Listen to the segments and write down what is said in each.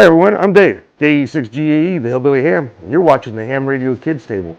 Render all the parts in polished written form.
Hi everyone, I'm Dave, KJ6GAE, the Hillbilly Ham, and you're watching the Ham Radio Kids Table.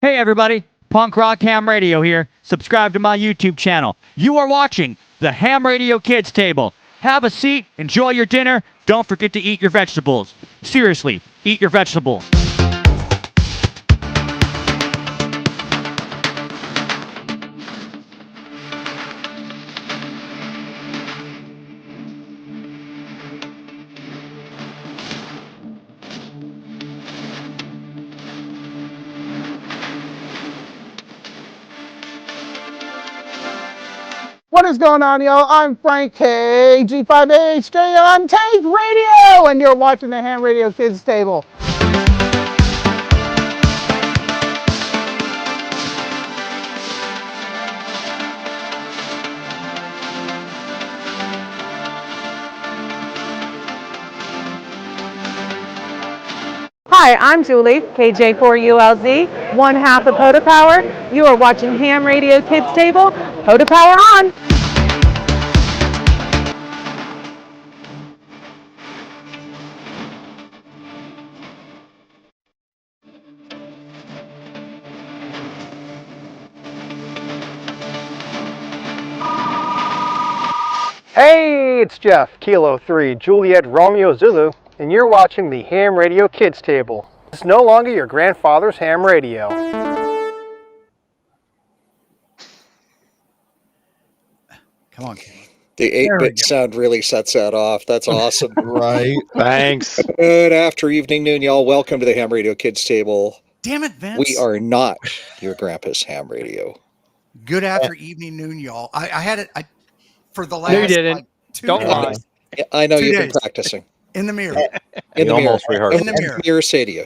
Hey everybody, Punk Rock Ham Radio here. Subscribe to my YouTube channel. You are watching the Ham Radio Kids Table. Have a seat, enjoy your dinner, don't forget to eat your vegetables. Seriously, eat your vegetables. What is going on, y'all? I'm Frank KJ5LXP on Tape Radio, and you're watching the Ham Radio Kids Table. Hi, I'm Julie, KJ4ULZ, one half of Hoda Power. You are watching Ham Radio Kids Table. Hoda Power on! Hey, it's Jeff, Kilo 3, Juliet Romeo Zulu, and you're watching the Ham Radio Kids Table. It's no longer your grandfather's ham radio. Come on, Kenny. The 8-bit sound really sets that off. That's awesome. Right. Thanks. Good after evening, noon, y'all. Welcome to the Ham Radio Kids Table. Damn it, Vince. We are not your grandpa's ham radio. Good after evening, noon, y'all. I had it for the last No, you didn't. Like, 2 Don't days. lie. Yeah, I know 2 you've days. been practicing. In the mirror. In the mirror. almost rehearsed. In the mirror. Mirror say to you.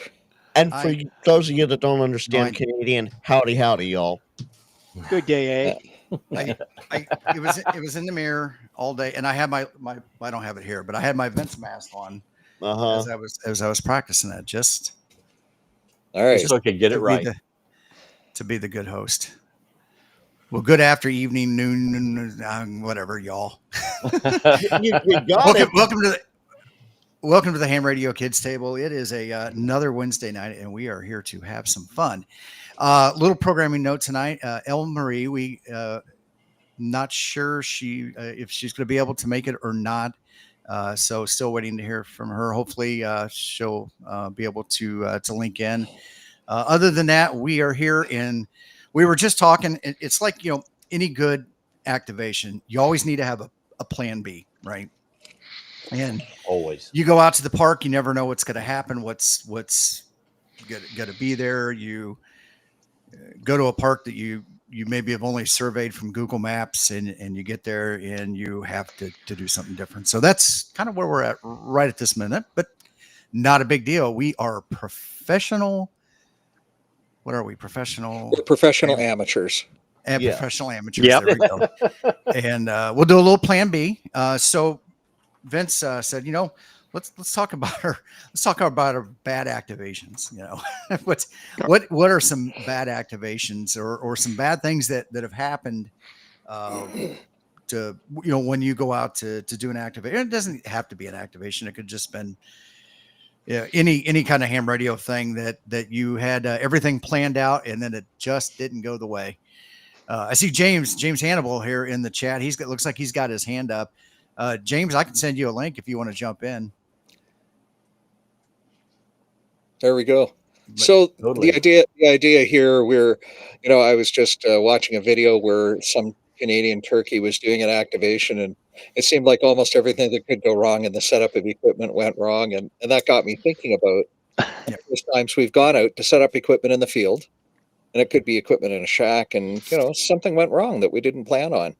And for those of you that don't understand Right. Canadian, howdy, y'all. Good day, eh? It was in the mirror all day, and I had my I don't have it here, but I had my Vince mask on as I was practicing it, just All right. So I could get it right. to be the good host. Well, good after evening, noon, whatever, y'all. You got it. Welcome to the Ham Radio Kids Table. It is another Wednesday night, and we are here to have some fun. Little programming note tonight. Elle-Marie, we not sure if she's going to be able to make it or not. So still waiting to hear from her. Hopefully she'll be able to link in. Other than that, we are here, and we were just talking. It's like, any good activation, you always need to have a plan B, right? And Always. you go out to the park, you never know what's going to happen, what's going to be there. You go to a park that you maybe have only surveyed from Google Maps, and you get there and you have to do something different. So that's kind of where we're at right at this minute, but not a big deal. We are professional. What are we? Professional? We're professional amateurs. And Yeah. professional amateurs. Yep. There we go. And we'll do a little plan B. So Vince said, let's talk about our bad activations. What are some bad activations or some bad things that have happened to when you go out to do an activation. It doesn't have to be an activation. It could just been any kind of ham radio thing that you had everything planned out and then it just didn't go the way. I see James Hannibal here in the chat. Looks like he's got his hand up. James, I can send you a link if you want to jump in. There we go. So Totally. the idea here, I was just watching a video where some Canadian turkey was doing an activation, and it seemed like almost everything that could go wrong in the setup of equipment went wrong. And that got me thinking about those times we've gone out to set up equipment in the field, and it could be equipment in a shack, and, something went wrong that we didn't plan on.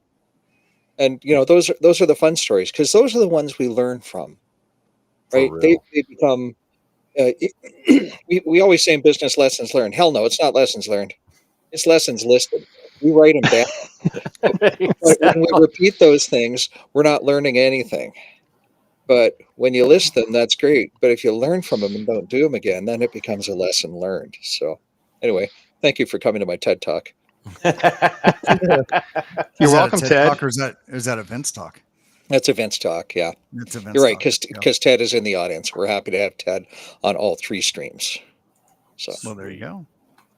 And, those are the fun stories, because those are the ones we learn from, right? They become, we always say in business, lessons learned. Hell no, it's not lessons learned. It's lessons listed. We write them down. But when we repeat those things, we're not learning anything. But when you list them, that's great. But if you learn from them and don't do them again, then it becomes a lesson learned. So anyway, thank you for coming to my TED Talk. You're Is that welcome, a TED Ted. Talk, or is that a Vince Talk? That's events talk, yeah. It's a Vince You're right, Talk. because Ted is in the audience. We're happy to have Ted on all 3 streams. So Well, there you go.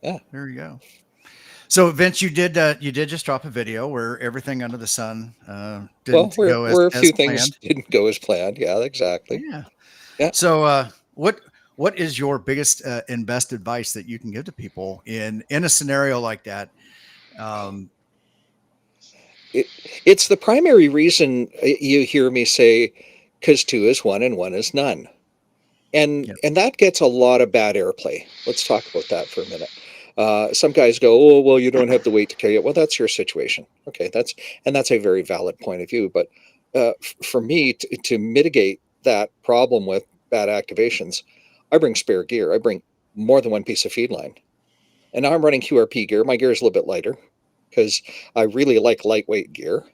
Yeah. There you go. So Vince, you did just drop a video where everything under the sun didn't go as a few things planned. didn't go as planned. Yeah, exactly. Yeah. So what is your biggest and best advice that you can give to people in a scenario like that? It's the primary reason you hear me say, because 2 is 1 and 1 is none. And that gets a lot of bad airplay. Let's talk about that for a minute. Some guys go, oh, well, you don't have the weight to carry it. Well, that's your situation. Okay, that's a very valid point of view. But for me to mitigate that problem with bad activations, I bring spare gear. I bring more than one piece of feed line. And now I'm running QRP gear. My gear is a little bit lighter because I really like lightweight gear.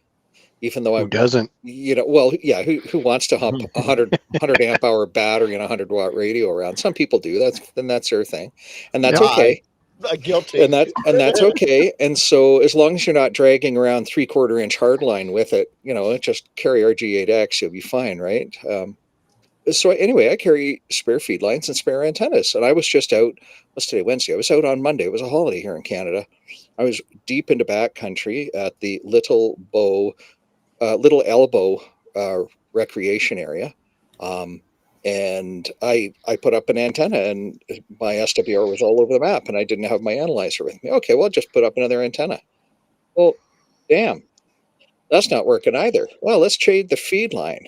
Even though Who doesn't? Well, yeah, who wants to hump 100 amp hour battery and a 100-watt radio around? Some people do. That's their thing, and that's okay. Guilty. And that's okay. And so as long as you're not dragging around 3/4 inch hardline with it, just carry RG8X, you'll be fine, right? So anyway, I carry spare feed lines and spare antennas. And I was just out. What's today? Wednesday. I was out on Monday. It was a holiday here in Canada. I was deep into backcountry at the Little Elbow recreation area. And I put up an antenna, and my SWR was all over the map, and I didn't have my analyzer with me. Okay, well, just put up another antenna. Well, damn, that's not working either. Well, let's trade the feed line.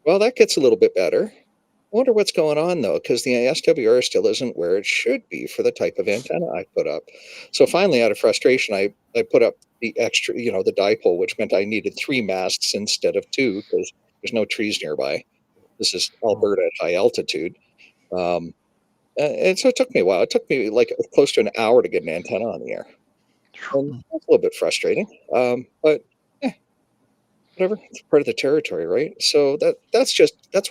Well, that gets a little bit better. I wonder what's going on, though, because the SWR still isn't where it should be for the type of antenna I put up. So finally, out of frustration, I put up the extra, the dipole, which meant I needed 3 masts instead of 2 because there's no trees nearby. This is Alberta at high altitude. And so it took me a while. It took me like close to an hour to get an antenna on the air. And that's a little bit frustrating. But whatever, it's part of the territory, right? So that's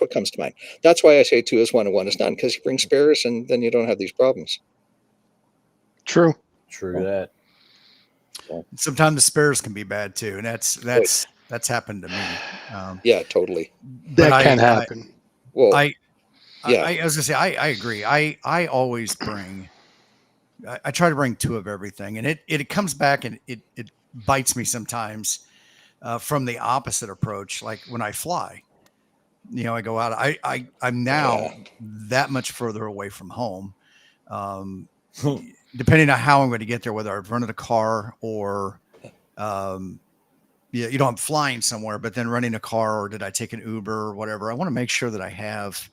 what comes to mind. That's why I say 2 is 1 and 1 is none, because you bring spares and then you don't have these problems. True that. Sometimes the spares can be bad too, and that's happened to me. Yeah, totally. That can happen. Well, I was gonna say I agree. I always bring. I try to bring 2 of everything, and it comes back and it bites me sometimes from the opposite approach. Like when I fly, I go out. I'm now that much further away from home. Depending on how I'm going to get there, whether I've rented a car or, I'm flying somewhere, but then renting a car, or did I take an Uber or whatever? I want to make sure that I have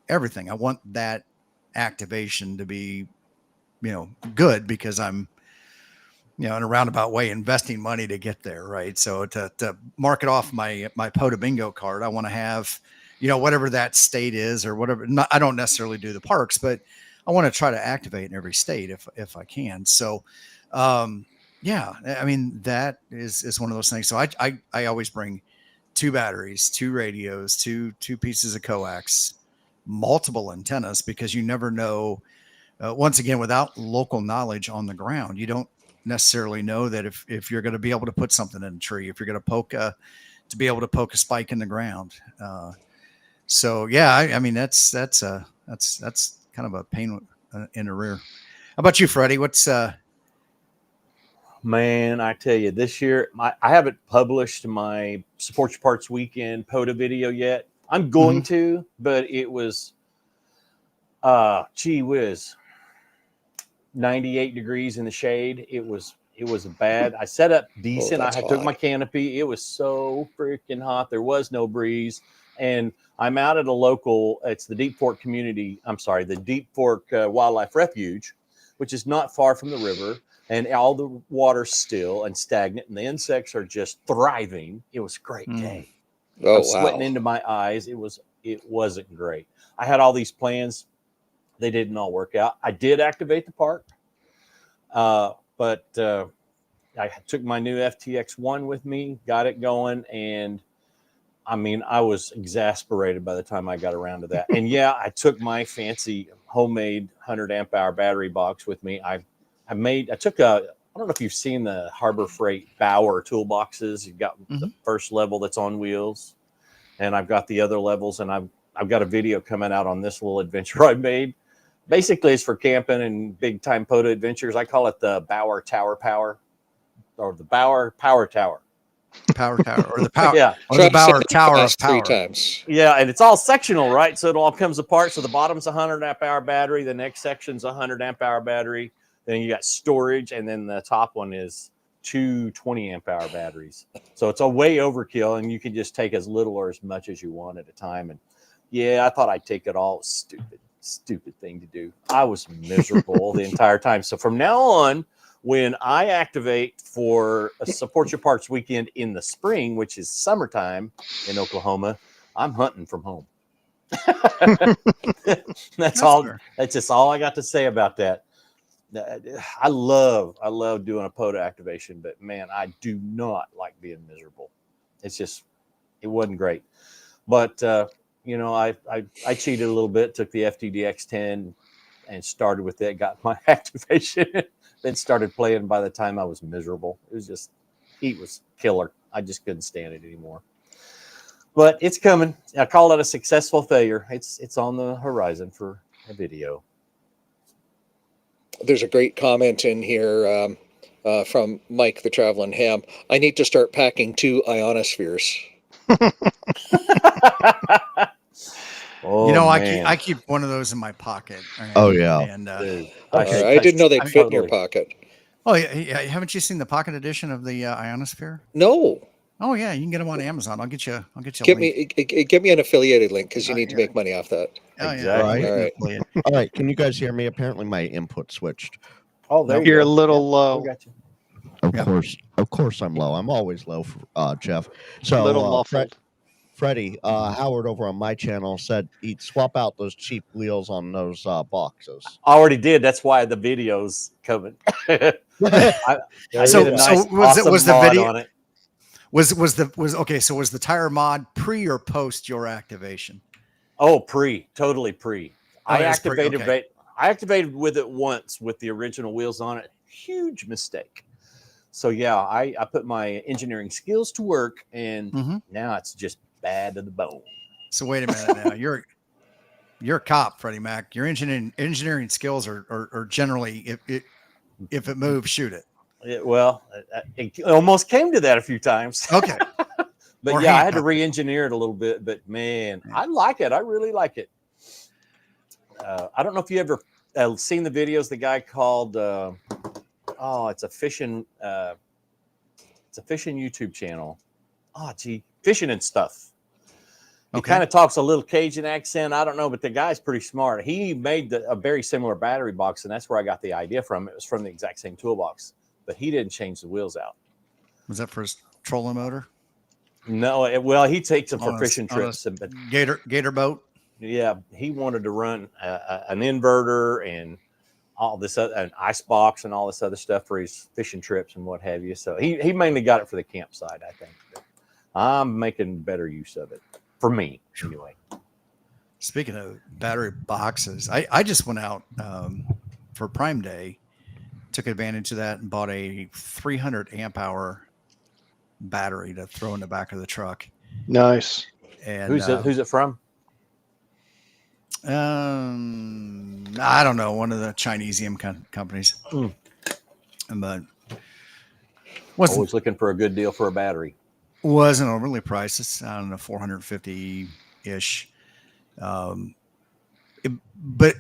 everything. I want that activation to be, good, because I'm, in a roundabout way, investing money to get there. Right. So to mark it off my POTA bingo card, I want to have, whatever that state is or whatever. I don't necessarily do the parks, but I want to try to activate in every state if I can. So, that is one of those things. So I always bring 2 batteries, 2 radios, two pieces of coax, multiple antennas, because you never know. Once again, without local knowledge on the ground, you don't necessarily know that if you're going to be able to put something in a tree, if you're going to be able to poke a spike in the ground. So yeah, that's kind of a pain in the rear. How about you, Freddie? What's Man, I tell you, this year I haven't published my Support Your Parts Weekend POTA video yet. I'm going to, but it was gee whiz, 98 degrees in the shade. It was bad. I set up decent. I took my canopy. It was so freaking hot. There was no breeze. And I'm out at a local, it's the Deep Fork the Deep Fork Wildlife Refuge, which is not far from the river. And all the water's still and stagnant, and the insects are just thriving. It was a great day. Oh, I'm sweating into my eyes. It wasn't great. I had all these plans. They didn't all work out. I did activate the park. But But I took my new FTX1 with me, got it going, and I mean, I was exasperated by the time I got around to that. And yeah, I took my fancy homemade 100 amp hour battery box with me. I took a, I don't know if you've seen the Harbor Freight Bauer toolboxes. You've got the first level that's on wheels, and I've got the other levels, and I've got a video coming out on this little adventure I made. Basically, it's for camping and big time POTA adventures. I call it the Bauer Tower Power, or the Bauer Power Tower. Power tower, or the power, yeah, or the Bauer Tower of Power. 3 times. Yeah, and it's all sectional, right? So it all comes apart. So the bottom's a 100 amp hour battery, the next section's a 100 amp hour battery. Then you got storage, and then the top one is 2 20 amp hour batteries. So it's a way overkill, and you can just take as little or as much as you want at a time. And yeah, I thought I'd take it all. Stupid thing to do. I was miserable the entire time. So from now on, when I activate for a Support Your Parts weekend in the spring, which is summertime in Oklahoma, I'm hunting from home. That's all. Fair. That's just all I got to say about that. I love doing a POTA activation, but man, I do not like being miserable. It's just, it wasn't great. But you know, I cheated a little bit, took the FTDX10 and started with it, got my activation, then started playing. By the time I was miserable, it was just, heat was killer. I just couldn't stand it anymore. But it's coming. I call it a successful failure. It's on the horizon for a video. There's a great comment in here from Mike the Traveling Ham. I need to start packing 2 ionospheres. Oh, You know, man. I keep one of those in my pocket. Oh, yeah. And Dude, I didn't know they'd fit in your pocket. oh yeah, haven't you seen the pocket edition of the ionosphere? No. Oh yeah, you can get them on Amazon. I'll get you. A Give link. me an affiliated link because you need to make money off that. Oh, Exactly. Yeah. All right. All right. Can you guys hear me? Apparently my input switched. Oh, there You're you a go. little Yep, low. we got you. Of course I'm low. I'm always low, Jeff. A So little muffled. Freddie, Howard over on my channel said he'd swap out those cheap wheels on those boxes. I already did. That's why the video's coming. I So- did a so nice, was the mod video- on it. Was okay? So was the tire mod pre or post your activation? Oh, totally pre. Oh, I it was pre, activated okay. I activated with it once with the original wheels on it. Huge mistake. So yeah, I put my engineering skills to work, and now it's just bad to the bone. So wait a minute now. You're a cop, Freddie Mac. Your engineering skills are generally if it moves, shoot it. It almost came to that a few times. Okay. But Or yeah, I had to handcuff it. re-engineer it a little bit. But man, I like it. I really like it. I don't know if you ever seen the videos. The guy called it's a fishing YouTube channel. Oh, gee, fishing and stuff. He Okay. kind of talks a little Cajun accent. I don't know, but the guy's pretty smart. He made a very similar battery box, and that's where I got the idea from. It was from the exact same toolbox, but he didn't change the wheels out. Was that for his trolling motor? No, he takes them for fishing trips. But Gator boat. yeah, he wanted to run an inverter and all this other, an ice box and all this other stuff for his fishing trips and what have you. So he mainly got it for the campsite, I think. But I'm making better use of it for me anyway. Speaking of battery boxes, I just went out for Prime Day, took advantage of that and bought a 300 amp hour battery to throw in the back of the truck. Nice. And Who's it from? I don't know, one of the Chinesium companies. But Always looking for a good deal for a battery. wasn't overly priced. It's, I don't know, 450 ish. But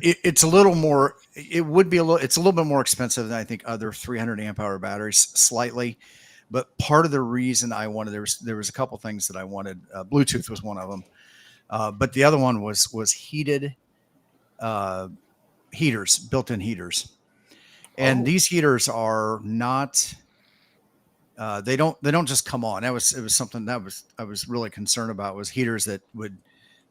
it's a little more. It would be it's a little bit more expensive than I think other 300 amp hour batteries, slightly. But part of the reason I wanted there was a couple things that I wanted. Bluetooth was one of them, but the other one was heated heaters, built-in heaters, and these heaters are not. They don't just come on. It was something that I was really concerned about, was heaters that would,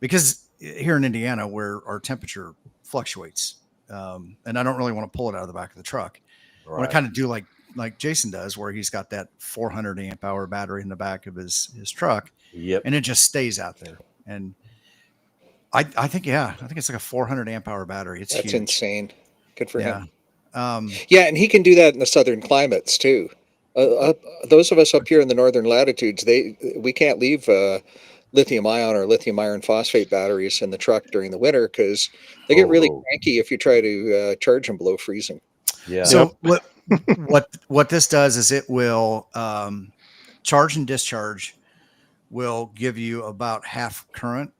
because here in Indiana where our temperature fluctuates, and I don't really want to pull it out of the back of the truck. I want to kind of do like like Jason does, where he's got that 400 amp hour battery in the back of his truck, Yep. and it just stays out there. And I think it's like a 400 amp hour battery. It's That's huge. insane. Good for him. Yeah, Yeah, and he can do that in the southern climates too. Those of us up here in the northern latitudes, we can't leave lithium ion or lithium iron phosphate batteries in the truck during the winter because they get really cranky if you try to charge them below freezing. Yeah. So what this does is it will charge and discharge will give you about half current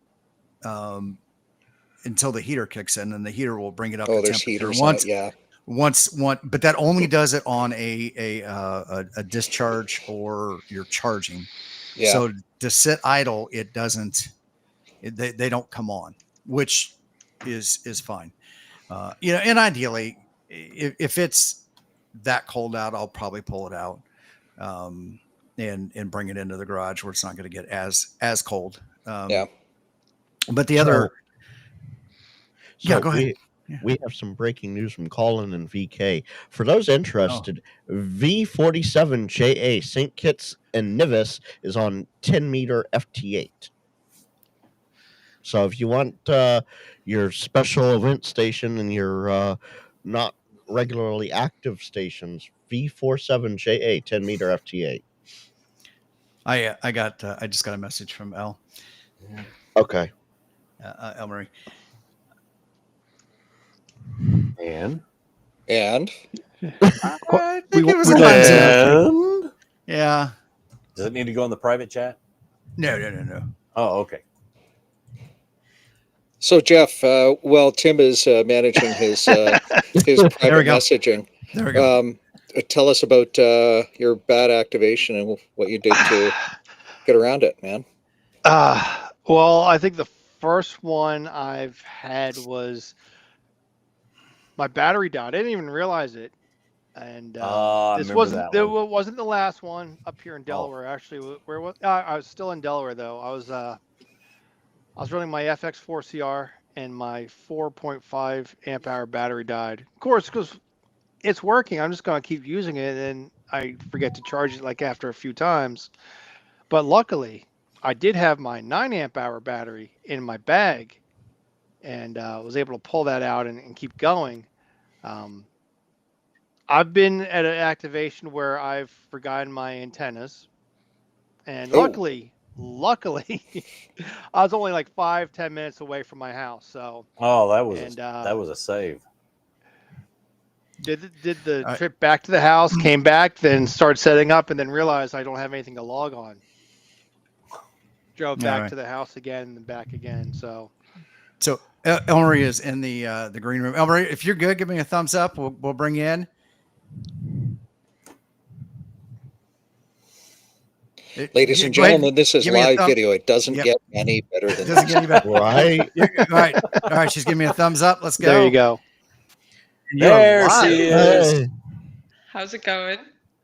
until the heater kicks in, and the heater will bring it up to there's temperature. heaters on it, yeah. But that only does it on a discharge or you're charging. Yeah. So to sit idle, it doesn't. They don't come on, which is fine. And ideally, if it's that cold out, I'll probably pull it out and bring it into the garage where it's not going to get as cold. Yeah. But the other, go ahead. We have some breaking news from Colin and VK. For those interested, V47JA St. Kitts and Nevis is on 10 meter FT8. So if you want your special event station and your not regularly active stations, V47JA 10 meter FT8. I just got a message from Elle. Okay. Elle-Marie. And I think it was a thumbs up. Yeah. Does it need to go in the private chat? No. Oh, okay. So Jeff, while Tim is managing his private messaging, there we go. Tell us about your bad activation and what you did to get around it, man. Well, I think the first one I've had was my battery died. I didn't even realize it. And this wasn't the last one up here in Delaware. Actually, where was I was still in Delaware though. I was running my FX4CR and my 4.5 amp hour battery died. Of course, because it's working, I'm just going to keep using it, and I forget to charge it like after a few times. But luckily, I did have my 9 amp hour battery in my bag, and was able to pull that out and keep going. I've been at an activation where I've forgotten my antennas, and luckily, I was only like 5-10 minutes away from my house. So that was a save. Did the trip back to the house, came back, then started setting up, and then realized I don't have anything to log on. Drove back to the house again and then back again. So Elle-Marie is in the green room. Elle-Marie, if you're good, give me a thumbs up. We'll bring you in. Ladies and gentlemen, this is live video. It doesn't get any better than this. Get any better. Right. All right. She's giving me a thumbs up. Let's go. There you go. There she is. How's it going?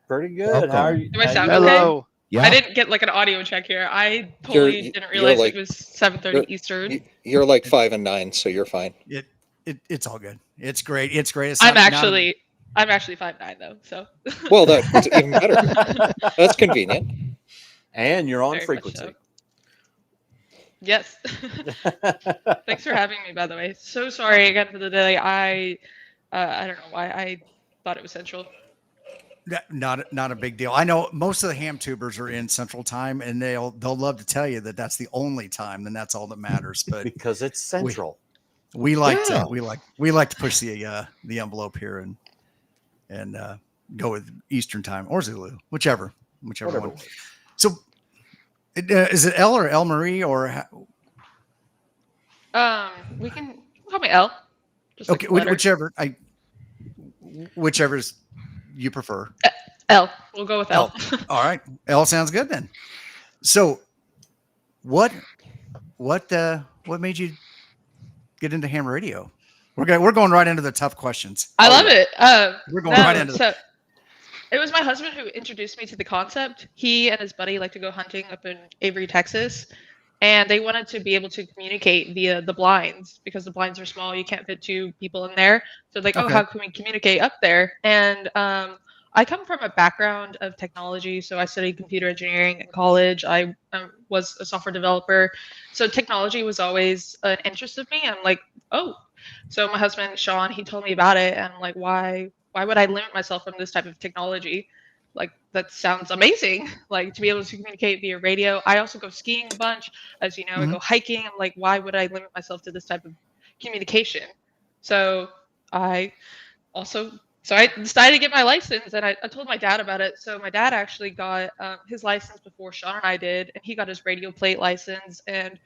Pretty good. Welcome. How are you? Do I sound Hello. okay? Yeah. I didn't get like an audio check here. I totally didn't realize like, it was 7:30 Eastern. You're like 5 and 9, so you're fine. It's all good. It's great. It's great. It's I'm actually 5'9" though. So. Well, that's even better. That's convenient. And you're on Very frequency. much so. Yes. Thanks for having me, by the way. So sorry again for the delay. I don't know why I thought it was Central. Not a big deal. I know most of the ham tubers are in Central Time, and they'll love to tell you that that's the only time, and that's all that matters. But because it's Central, we like to push the envelope here and go with Eastern Time or Zulu, whichever one. So, is it Elle or Elle-Marie or? We can call me Elle. Just Okay, like whichever you prefer. Elle. We'll go with Elle. All right, Elle sounds good then. So, what made you get into ham radio? We're going right into the tough questions. I love it. We're going right into it was my husband who introduced me to the concept. He and his buddy like to go hunting up in Avery, Texas, and they wanted to be able to communicate via the blinds because the blinds are small. You can't fit 2 people in there. So like, how can we communicate up there? And I I come from a background of technology, so I studied computer engineering in college. I was a software developer, so technology was always an interest of me. I'm like, oh, so my husband Sean, he told me about it, and I'm like, why would I limit myself from this type of technology? Like that sounds amazing. Like to be able to communicate via radio. I also go skiing a bunch, as you know. I go hiking. I'm like, why would I limit myself to this type of communication? So I also I decided to get my license, and I told my dad about it. So my dad actually got his license before Sean and I did, and he got his radio plate license and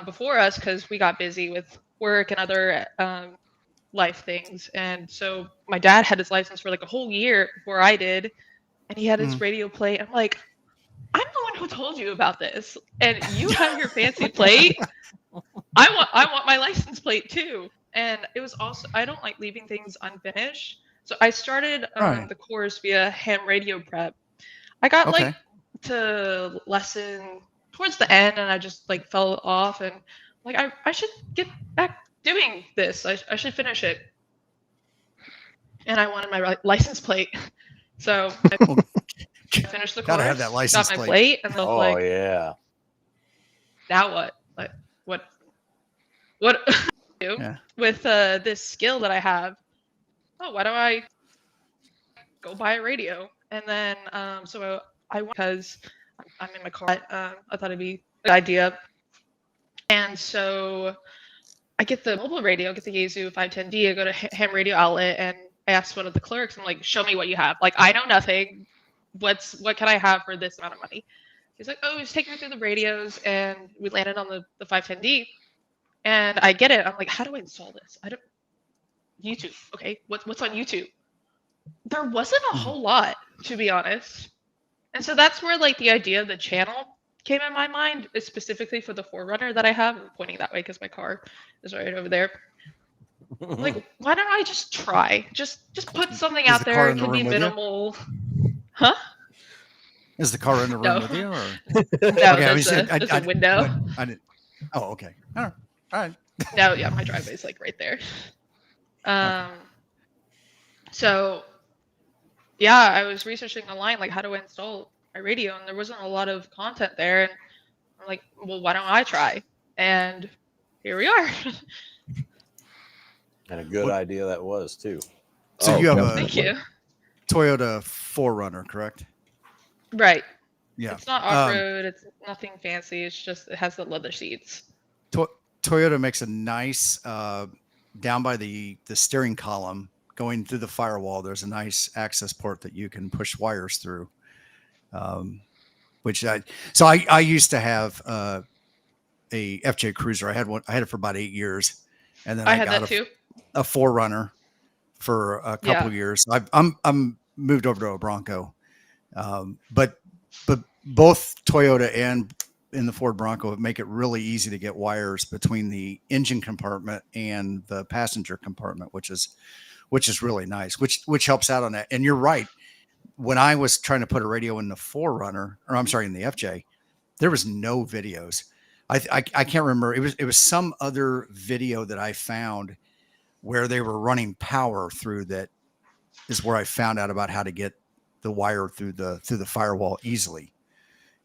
before us because we got busy with work and other life things. And so my dad had his license for like a whole year before I did, and he had his radio plate. I'm like, I'm the one who told you about this, and you have your fancy plate. I want my license plate too. And it was also, I don't like leaving things unfinished. So I started the course via ham radio prep. I got like to lesson towards the end, and I just like fell off, and like I should get back doing this. I should finish it. And I wanted my license plate. So I finished the course, Gotta have that license got my plate, and Oh like, yeah. now what? Like what do with this skill that I have? Oh, why don't I go buy a radio? And then so I went because I'm in my car. I thought it'd be a good idea. And so I get the mobile radio, get the Yaesu 510D. I go to ham radio outlet, and I asked one of the clerks, I'm like, show me what you have. Like, I know nothing. What can I have for this amount of money? He's like, oh, just take me through the radios, and we landed on the 510D. And I get it. I'm like, how do I install this? I don't. YouTube. Okay, what's on YouTube? There wasn't a whole lot, to be honest. And so that's where like the idea of the channel came in my mind, is specifically for the Forerunner that I have. I'm pointing that way because my car is right over there. Like, why don't I just try? Just put something out there. It can be minimal. Huh? Is the car in the room with you? Or? No, okay, there's a window. I didn't. Oh, okay. All right. No, yeah, my driveway's like right there. So yeah, I was researching online, like how to install my radio, and there wasn't a lot of content there. And I'm like, well, why don't I try? And here we are. And a good idea that was too. So you have a thank you. Toyota 4Runner, correct? Right. Yeah. It's not off-road. It's nothing fancy. It's just, it has the leather seats. Toyota makes a nice, down by the steering column going through the firewall, there's a nice access port that you can push wires through. Which I used to have a FJ Cruiser. I had it for about 8 years, and then I got that too. A 4Runner for a couple of years. I'm moved over to a Bronco, but both Toyota and in the Ford Bronco make it really easy to get wires between the engine compartment and the passenger compartment, which is really nice, which helps out on that. And you're right. When I was trying to put a radio in the 4Runner, or I'm sorry, in the FJ, there was no videos. I can't remember. It was some other video that I found where they were running power through, that is where I found out about how to get the wire through the firewall easily.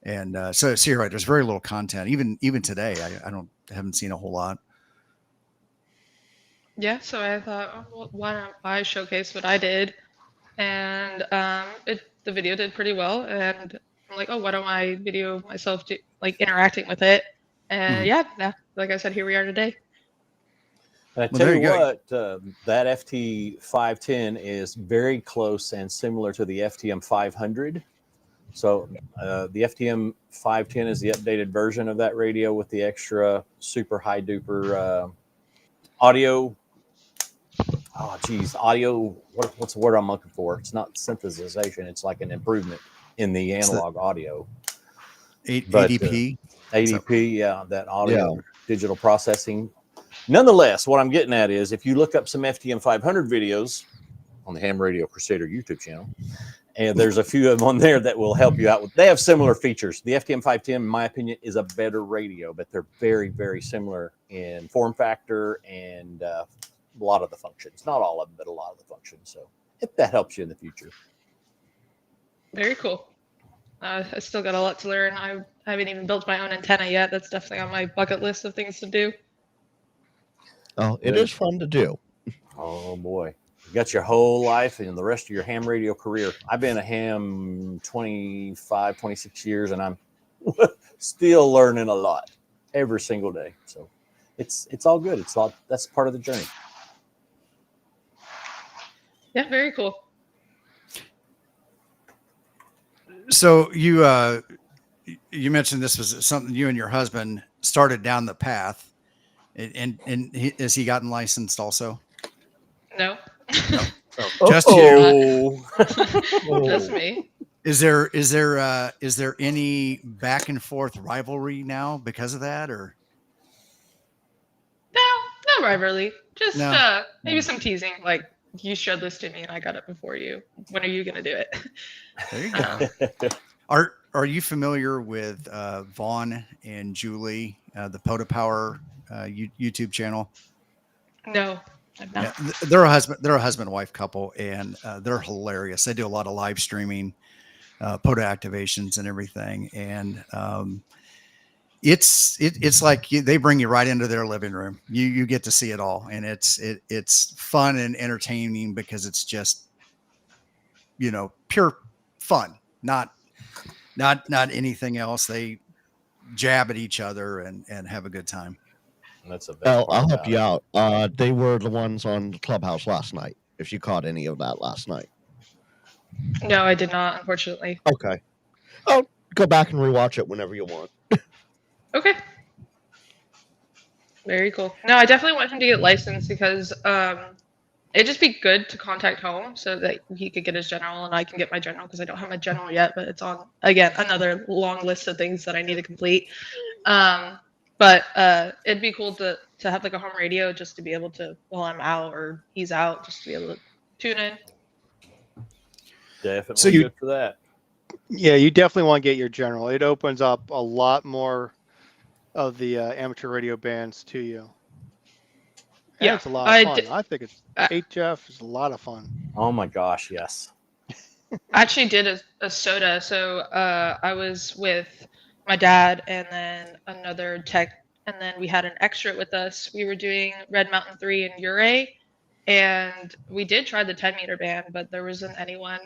And so you're right. There's very little content. Even today, I haven't seen a whole lot. Yeah, so I thought, oh, well, why don't I showcase what I did? And the video did pretty well. And I'm like, oh, why don't I video myself like interacting with it? And yeah, like I said, here we are today. And I tell you what, that FT510 is very close and similar to the FTM 500. So the FTM 510 is the updated version of that radio with the extra super high duper audio. Oh, geez, audio. What's the word I'm looking for? It's not synthesization. It's like an improvement in the analog audio. ADP. ADP, yeah, that audio digital processing. Nonetheless, what I'm getting at is if you look up some FTM 500 videos on the Ham Radio Crusader YouTube channel, and there's a few of them on there that will help you out. They have similar features. The FTM 510, in my opinion, is a better radio, but they're very, very similar in form factor and a lot of the functions. Not all of them, but a lot of the functions. So if that helps you in the future. Very cool. I still got a lot to learn. I haven't even built my own antenna yet. That's definitely on my bucket list of things to do. Oh, it is fun to do. Oh boy. You got your whole life and the rest of your ham radio career. I've been a ham 25, 26 years, and I'm still learning a lot every single day. So it's all good. That's part of the journey. Yeah, very cool. So you mentioned this was something you and your husband started down the path, and has he gotten licensed also? No. Just you. Just me. Is there any back and forth rivalry now because of that, or? No rivalry. Just maybe some teasing, like, you showed this to me and I got it before you. When are you gonna do it? There you go. Are you familiar with Vaughn and Julie, the POTA Power YouTube channel? No, I'm not. Yeah, they're a husband and wife couple, and they're hilarious. They do a lot of live streaming, POTA activations and everything, and it's like they bring you right into their living room. You get to see it all, and it's fun and entertaining because it's just, pure fun, not anything else. They jab at each other and have a good time. That's the best part I'll help about you it. out. They were the ones on the Clubhouse last night. If you caught any of that last night. No, I did not, unfortunately. Okay. Oh, go back and rewatch it whenever you want. Okay. Very cool. No, I definitely want him to get licensed because it'd just be good to contact home so that he could get his general and I can get my general, because I don't have my general yet, but it's on, again, another long list of things that I need to complete. But it'd be cool to have like a home radio just to be able to, while I'm out or he's out, just to be able to tune in. Definitely good for that. Yeah, you definitely want to get your general. It opens up a lot more of the amateur radio bands to you. And Yeah, it's a lot of fun. I think it's HF is a lot of fun. Oh my gosh, yes. I actually did a SOTA. So I was with my dad and then another tech, and then we had an extra with us. We were doing Red Mountain 3 in Uray, and we did try the 10-meter band, but there wasn't anyone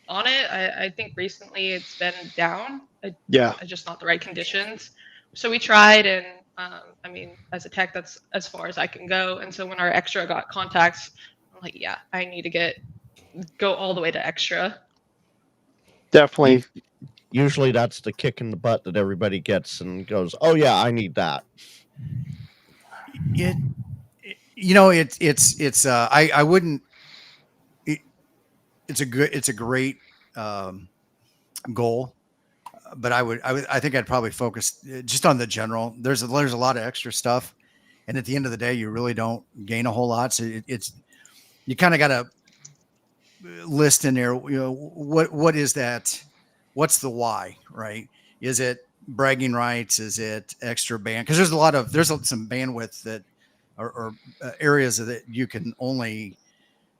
on it. I think recently it's been down. Just not the right conditions. So we tried, and I mean, as a tech, that's as far as I can go. And so when our extra got contacts, I'm like, yeah, I need to go all the way to extra. Definitely. Usually that's the kick in the butt that everybody gets and goes, oh yeah, I need that. I wouldn't, it's a great goal, but I think I'd probably focus just on the general. There's a lot of extra stuff, and at the end of the day, you really don't gain a whole lot. So you kind of got to list in there, what is that? What's the why, right? Is it bragging rights? Is it extra band? Because there's some bandwidth that or areas that you can only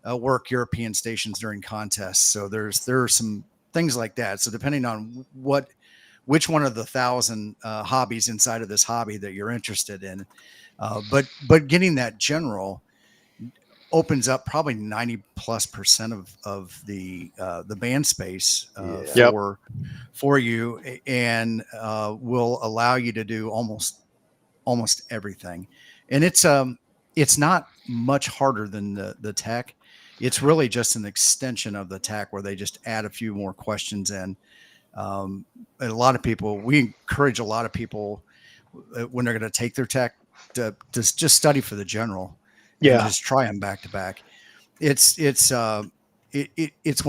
work European stations during contests. So there are some things like that. So depending on which one of the 1,000 hobbies inside of this hobby that you're interested in, but getting that general opens up probably 90+% of the band space for you, and will allow you to do almost everything. And it's not much harder than the tech. It's really just an extension of the tech where they just add a few more questions in. And a lot of people, we encourage a lot of people when they're going to take their tech to just study for the general. And just try them back to back. It's one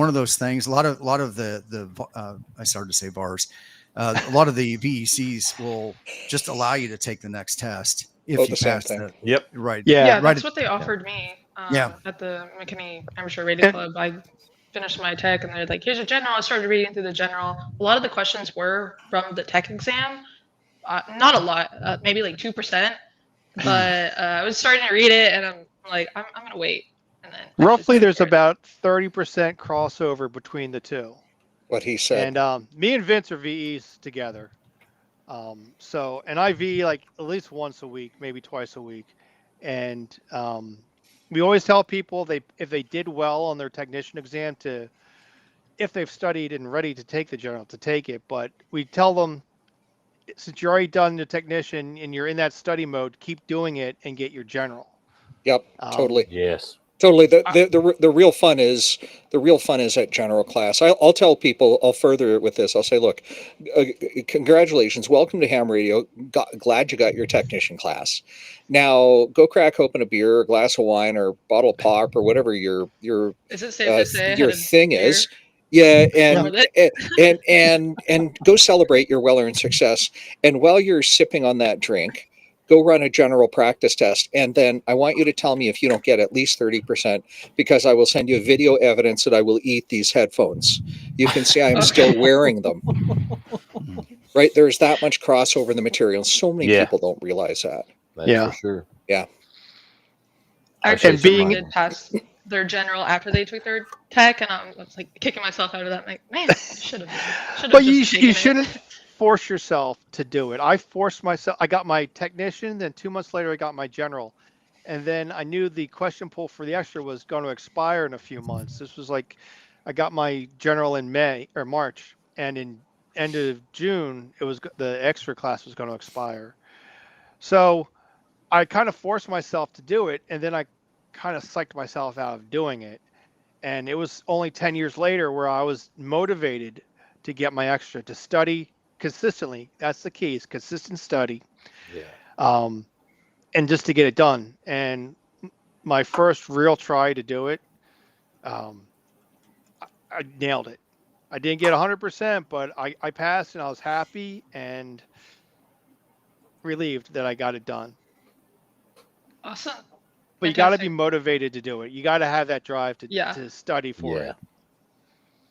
of those things. A lot of the I started to say VARs. A lot of the VECs will just allow you to take the next test if you pass it. Yep. Right. Yeah, right. That's what they offered me. At the McKinney Amateur Radio Club. I finished my tech, and they're like, "Here's your general." I started reading through the general. A lot of the questions were from the tech exam. Not a lot, maybe like 2%. But I was starting to read it, and I'm like, I'm gonna wait And then roughly, there's about 30% crossover between the two. What he said. And me and Vince are VEs together. So, and I VE like at least once a week, maybe twice a week. And we always tell people if they did well on their technician exam if they've studied and ready to take the general, to take it. But we tell them, since you're already done the technician and you're in that study mode, keep doing it and get your general. Yep, totally. Yes. Totally. The real fun is at general class. I'll tell people, I'll further it with this. I'll say, look, congratulations, welcome to ham radio. Glad you got your technician class. Now go crack open a beer, a glass of wine, or bottle of pop, or whatever your is it safe to say your thing is. Yeah, and go celebrate your well-earned success. And while you're sipping on that drink, go run a general practice test. And then I want you to tell me if you don't get at least 30%, because I will send you video evidence that I will eat these headphones. You can see I'm still wearing them. Right? There's that much crossover in the material. So many people don't realize that. That's for sure. Yeah. Actually, someone did pass their general after they took their tech, and I was like kicking myself out of that. I'm like, man, I should have. But you shouldn't force yourself to do it. I forced myself. I got my technician, then 2 months later I got my general, and then I knew the question pool for the extra was going to expire in a few months. This was like, I got my general in March, and in end of June the extra class was going to expire. So I kind of forced myself to do it, and then I kind of psyched myself out of doing it. And it was only 10 years later where I was motivated to get my extra, to study consistently. That's the key, is consistent study. Yeah. And just to get it done. And my first real try to do it, I nailed it. I didn't get 100%, but I passed, and I was happy and relieved that I got it done. Awesome. But you got to be motivated to do it. You got to have that drive to study for it.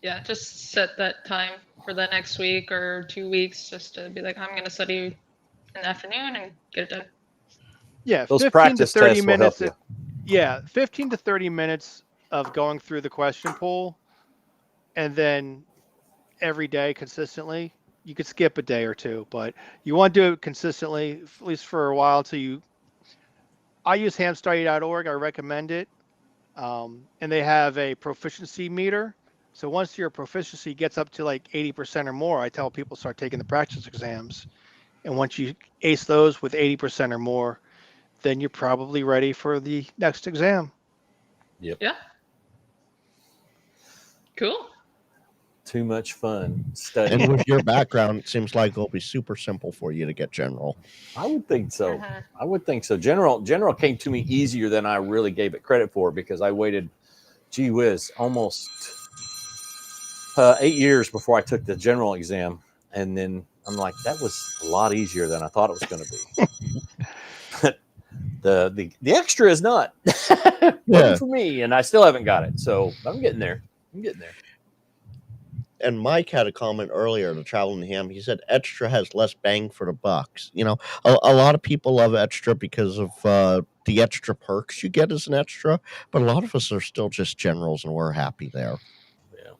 Yeah, just set that time for the next week or 2 weeks, just to be like, I'm going to study in the afternoon and get it done. Yeah, those 15 practice to 30 tests minutes. will help Yeah, 15 to 30 minutes of going through the question pool, and then every day consistently. You could skip a day or two, but you want to do it consistently, at least for a while, till you. I use hamstudy.org. I recommend it. And they have a proficiency meter. So once your proficiency gets up to like 80% or more, I tell people start taking the practice exams. And once you ace those with 80% or more, then you're probably ready for the next exam. Yep. Yeah. Cool. Too much fun studying. And with your background, it seems like it'll be super simple for you to get general. I would think so. I would think so. General came to me easier than I really gave it credit for, because I waited, gee whiz, almost 8 years before I took the general exam. And then I'm like, that was a lot easier than I thought it was going to be. But the extra is not. Wasn't for me, and I still haven't got it. So I'm getting there. And Mike had a comment earlier to Traveling Ham. He said extra has less bang for the bucks. You know, a lot of people love extra because of the extra perks you get as an extra, but a lot of us are still just generals, and we're happy there. Yeah,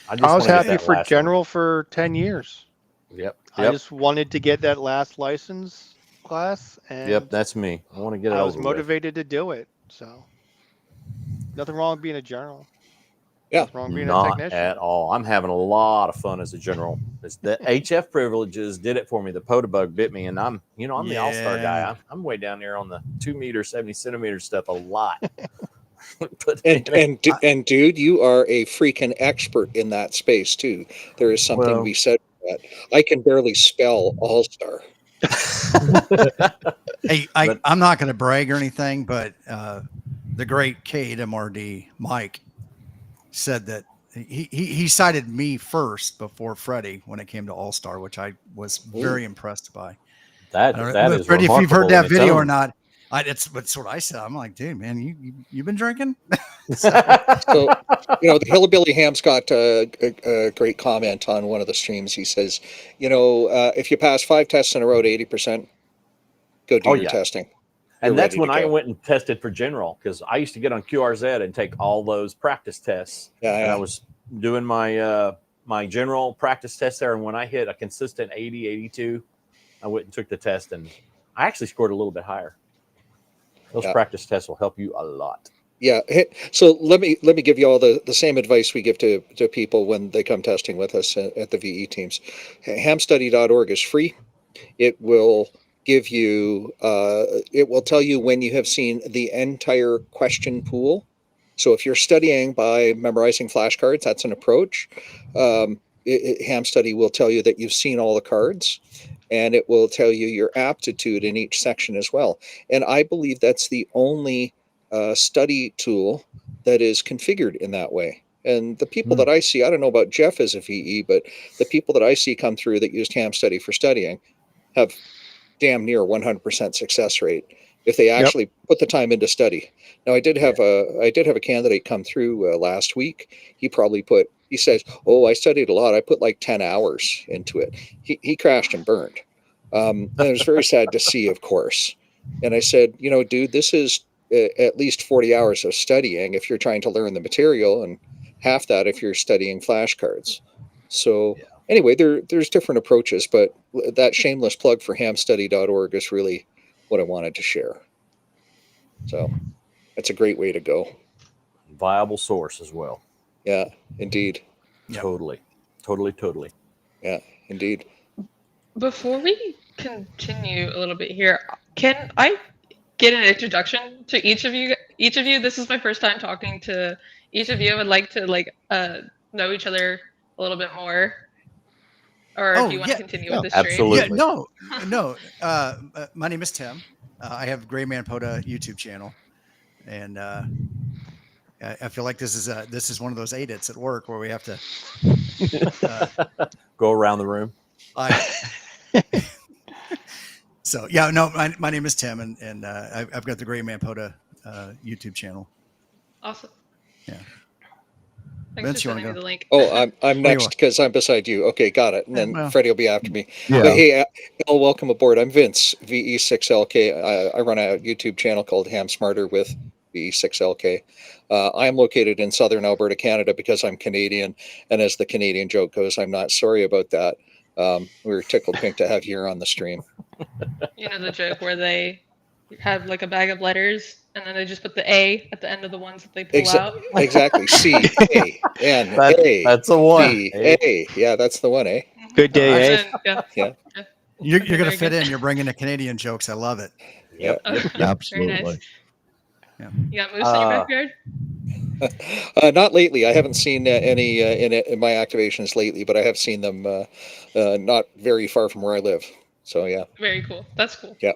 I was happy for general for 10 years. Yep. I just wanted to get that last license class, and that's me. I want to get it. I was motivated to do it. So nothing wrong with being a general. Yeah, not at all. I'm having a lot of fun as a general. It's the HF privileges did it for me. The Podabug bit me, and I'm the all-star guy. I'm way down there on the 2 meter, 70 centimeter stuff a lot. and dude, you are a freaking expert in that space too. There is something to be said for that. I can barely spell all-star. Hey, I'm not going to brag or anything, but the great KMRD Mike said that he cited me first before Freddie when it came to All-Star, which I was very impressed by. That is Freddie, if you've heard that video or not, that's what I said. I'm like, dude, man, you've been drinking. So the Hillbilly Ham's got a great comment on one of the streams. He says, if you pass 5 tests in a row to 80%, go do your testing. And that's ready when to I go. went and tested for general, because I used to get on QRZ and take all those practice tests. And I was doing my my general practice test there. And when I hit a consistent 80, 82, I went and took the test, and I actually scored a little bit higher. Those practice tests will help you a lot. Yeah. So let me give you all the same advice we give to people when they come testing with us at the VE teams. Hamstudy.org is free. It will give you, it will tell you when you have seen the entire question pool. So if you're studying by memorizing flashcards, that's an approach. Hamstudy will tell you that you've seen all the cards, and it will tell you your aptitude in each section as well. And I believe that's the only study tool that is configured in that way. And the people that I see, I don't know about Jeff as a VE, but the people that I see come through that used Hamstudy for studying have damn near 100% success rate if they actually put the time into study. Now, I did have a candidate come through last week. He says, "Oh, I studied a lot. I put like 10 hours into it." He crashed and burned. And it was very sad to see, of course. And I said, dude, this is at least 40 hours of studying if you're trying to learn the material, and half that if you're studying flashcards. So anyway, there's different approaches, but that shameless plug for hamstudy.org is really what I wanted to share. So that's a great way to go. Viable source as well. Yeah, indeed. Totally. Yeah, indeed. Before we continue a little bit here, can I get an introduction to each of you? This is my first time talking to each of you. I would like to know each other a little bit more. Or if you want to continue with the stream. Absolutely. Yeah, no. My name is Tim. I have Gray Man Poda YouTube channel, and I feel like this is one of those edits at work where we have to go around the room. So yeah, no. My name is Tim, and I've got the Gray Man Poda YouTube channel. Awesome. Yeah. Thanks for sending me the link. Oh, I'm next because I'm beside you. Okay, got it. And then Freddie will be after me. Yeah. But hey, Elle, welcome aboard. I'm Vince, VE6LK. I run a YouTube channel called Ham Smarter with VE6LK. I'm located in southern Alberta, Canada, because I'm Canadian. And as the Canadian joke goes, I'm not sorry about that. We're tickled pink to have you here on the stream. You know the joke where they have like a bag of letters and then they just put the A at the end of the ones that they pull out. Exactly. C-A-N-A. That's the one. B-A. Yeah, that's the one, eh? Good day, eh? Yeah. You're going to fit in. You're bringing the Canadian jokes. I love it. Yep. Absolutely. Very nice. Yeah. You got moose in your backyard? Not lately. I haven't seen any in my activations lately, but I have seen them not very far from where I live. So yeah. Very cool. That's cool. Yeah.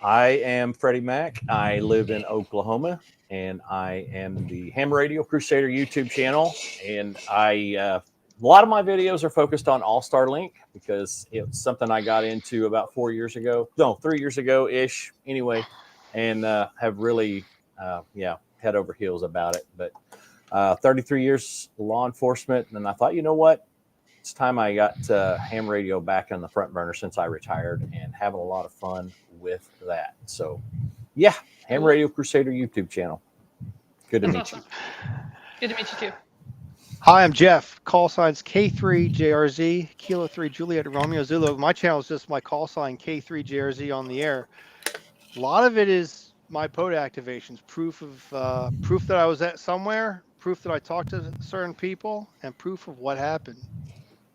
I am Freddie Mac. I live in Oklahoma, and I am the Ham Radio Crusader YouTube channel. And a lot of my videos are focused on All-Star Link because it's something I got into about 3 years ago ish. Anyway, and have really, head over heels about it. But 33 years law enforcement, and I thought, you know what? It's time I got ham radio back on the front burner since I retired, and having a lot of fun with that. So, yeah, Ham Radio Crusader YouTube channel. Good to meet you. Good to meet you too. Hi, I'm Jeff. Call signs K3JRZ, Kilo 3 Juliet Romeo Zulu. My channel is just my call sign K3JRZ on the air. A lot of it is my POTA activations, proof that I was at somewhere, proof that I talked to certain people, and proof of what happened.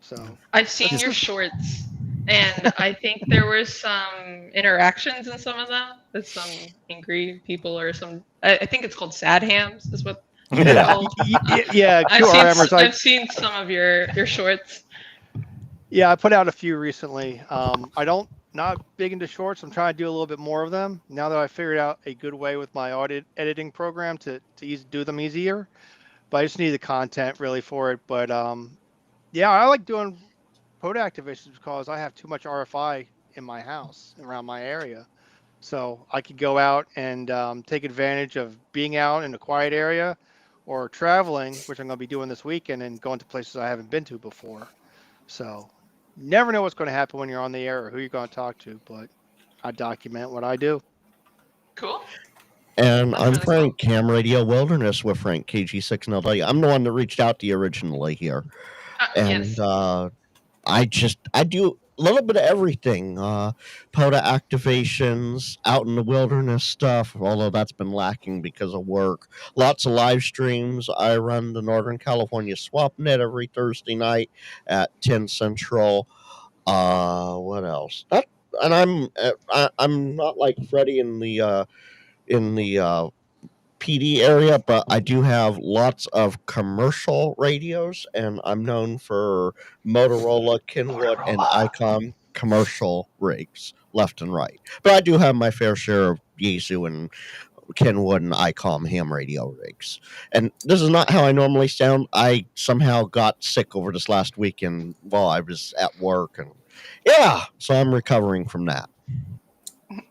So I've seen your shorts, and I think there were some interactions in some of them with some angry people or some. I think it's called sad hams, is what they're called. Yeah, I've seen some of your shorts. Yeah, I put out a few recently. Not big into shorts. I'm trying to do a little bit more of them now that I figured out a good way with my editing program to do them easier. But I just need the content really for it. But yeah, I like doing POTA activations because I have too much RFI in my house around my area. So I could go out and take advantage of being out in a quiet area or traveling, which I'm going to be doing this weekend, and going to places I haven't been to before. So never know what's going to happen when you're on the air or who you're going to talk to. But I document what I do. Cool. And That's I'm really Frank, Ham Radio Wilderness with Frank, KJ5LXP. I'm the one that reached out to you originally here. And Yes. I do a little bit of everything. POTA activations, out in the wilderness stuff, although that's been lacking because of work. Lots of live streams. I run the Northern California SwapNet every Thursday night at 10 Central. What else? And I'm not like Freddie in the PD area, but I do have lots of commercial radios, and I'm known for Motorola, Kenwood, and ICOM commercial rigs left and right. But I do have my fair share of Yaesu and Kenwood and ICOM ham radio rigs. And this is not how I normally sound. I somehow got sick over this last weekend while I was at work, and yeah, so I'm recovering from that.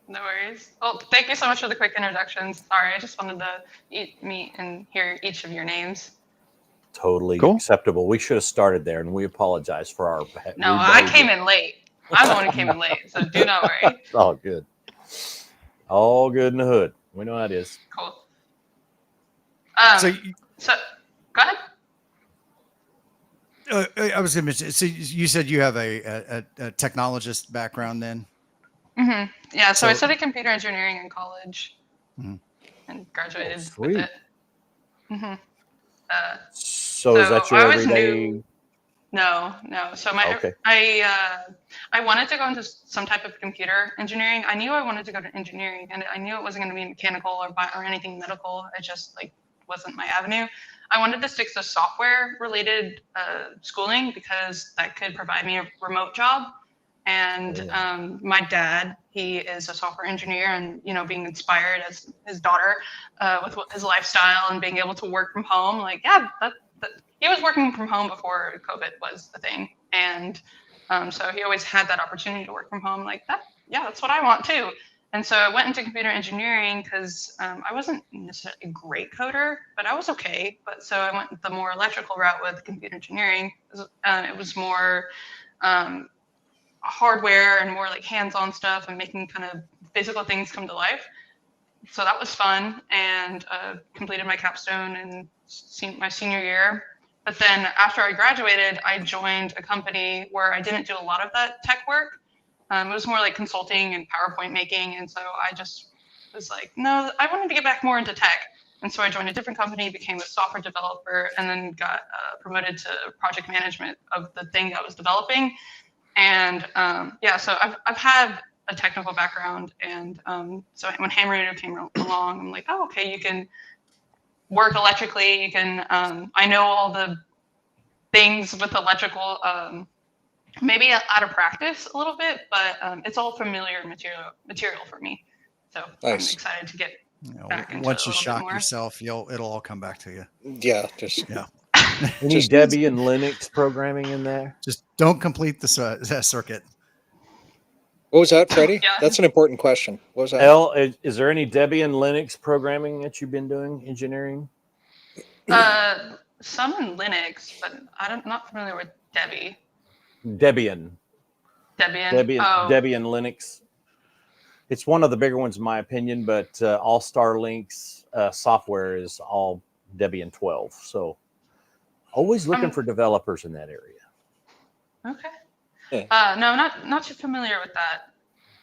No worries. Well, thank you so much for the quick introductions. Sorry, I just wanted to meet and hear each of your names. Totally Cool. acceptable. We should have started there, and we apologize for our. No, I came in late. I'm the one who came in late, so do not worry. All good. All good in the hood. We know how it is. Cool. So go ahead. I was going to mention. So you said you have a technologist background, then? Mm-hmm. Yeah. So I studied computer engineering in college, and graduated with it. Mm-hmm. So is that your everyday? No. So I wanted to go into some type of computer engineering. I knew I wanted to go to engineering, and I knew it wasn't going to be mechanical or anything medical. It just wasn't my avenue. I wanted to stick to software related schooling because that could provide me a remote job. And my dad, he is a software engineer, and being inspired as his daughter with his lifestyle and being able to work from home, he was working from home before COVID was a thing, and so he always had that opportunity to work from home. That's what I want too. And so I went into computer engineering because I wasn't necessarily a great coder, but I was okay. But so I went the more electrical route with computer engineering. It was more hardware and more hands-on stuff and making kind of physical things come to life. So that was fun, and completed my capstone in my senior year. But then after I graduated, I joined a company where I didn't do a lot of that tech work. It was more like consulting and PowerPoint making. And so I just was like, no, I wanted to get back more into tech. And so I joined a different company, became a software developer, and then got promoted to project management of the thing I was developing. And so I've had a technical background. And so when ham radio came along, I'm like, oh, okay, you can work electrically. You can, I know all the things with electrical, maybe out of practice a little bit, but it's all familiar material for me. So nice. I'm excited to get back into once it you shock yourself, it'll all come back to you. Yeah. Any Debian Linux programming in there? Just don't complete the circuit. What was that, Freddie? Yeah. That's an important question. What was that? Elle, is there any Debian Linux programming that you've been doing, engineering? Some in Linux, but I'm not familiar with Debian. Debian Linux. It's one of the bigger ones in my opinion, but all Starlink's software is all Debian 12. So always looking for developers in that area. Okay. Yeah. No, not too familiar with that.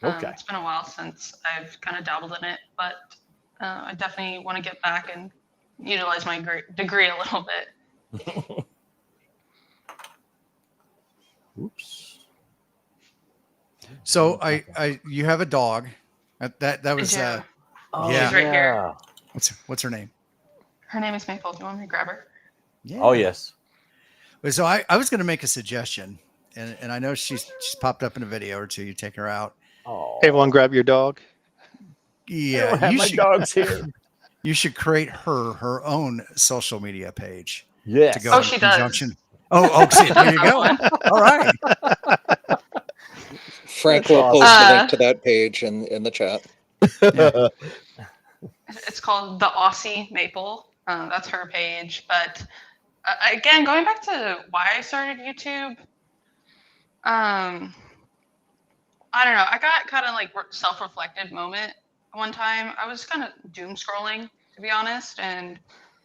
Okay. It's been a while since I've kind of dabbled in it, but I definitely want to get back and utilize my degree a little bit. Oops. So you have a dog. That was She's yeah. Right here. What's her name? Her name is Maple. Do you want me to grab her? Yeah. Oh yes. So I was going to make a suggestion, and I know she's popped up in a video or two. You take her out. Oh. Everyone, grab your dog. Yeah, my dog's here. You should create her own social media page. Yes. To go she does. See, there you go. All right. Frank will post a link to that page in the chat. Yeah. It's called the Aussie Maple. That's her page. But again, going back to why I started YouTube, I don't know. I got kind of like self-reflective moment one time. I was kind of doom scrolling, to be honest, and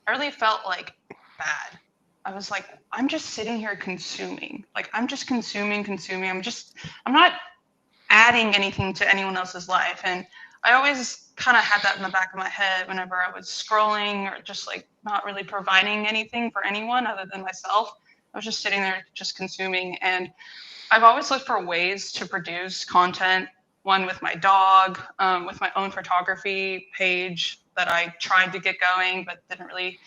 I really felt like bad. I was like, I'm just sitting here consuming. Like, I'm just consuming. I'm not adding anything to anyone else's life. And I always kind of had that in the back of my head whenever I was scrolling or just like not really providing anything for anyone other than myself. I was just sitting there just consuming. And I've always looked for ways to produce content, one with my dog, with my own photography page that I tried to get going, but didn't really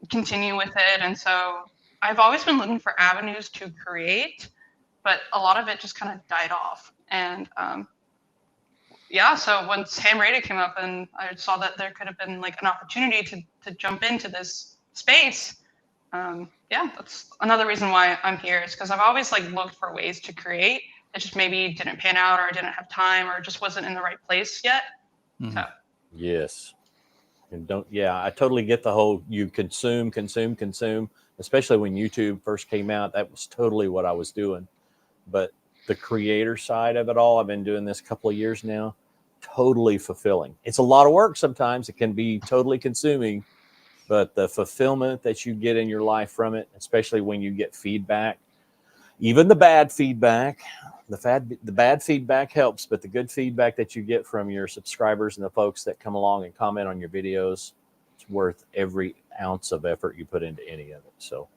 continue with it. And so I've always been looking for avenues to create, but a lot of it just kind of died off. And yeah, so once ham radio came up and I saw that there could have been like an opportunity to jump into this space, yeah, that's another reason why I'm here, is because I've always like looked for ways to create. It just maybe didn't pan out, or I didn't have time, or just wasn't in the right place yet. Mm-hmm. So yes. And I totally get the whole you consume, especially when YouTube first came out. That was totally what I was doing. But the creator side of it all, I've been doing this a couple of years now, totally fulfilling. It's a lot of work sometimes. It can be totally consuming, but the fulfillment that you get in your life from it, especially when you get feedback, even the bad feedback, the bad feedback helps, but the good feedback that you get from your subscribers and the folks that come along and comment on your videos, it's worth every ounce of effort you put into any of it. So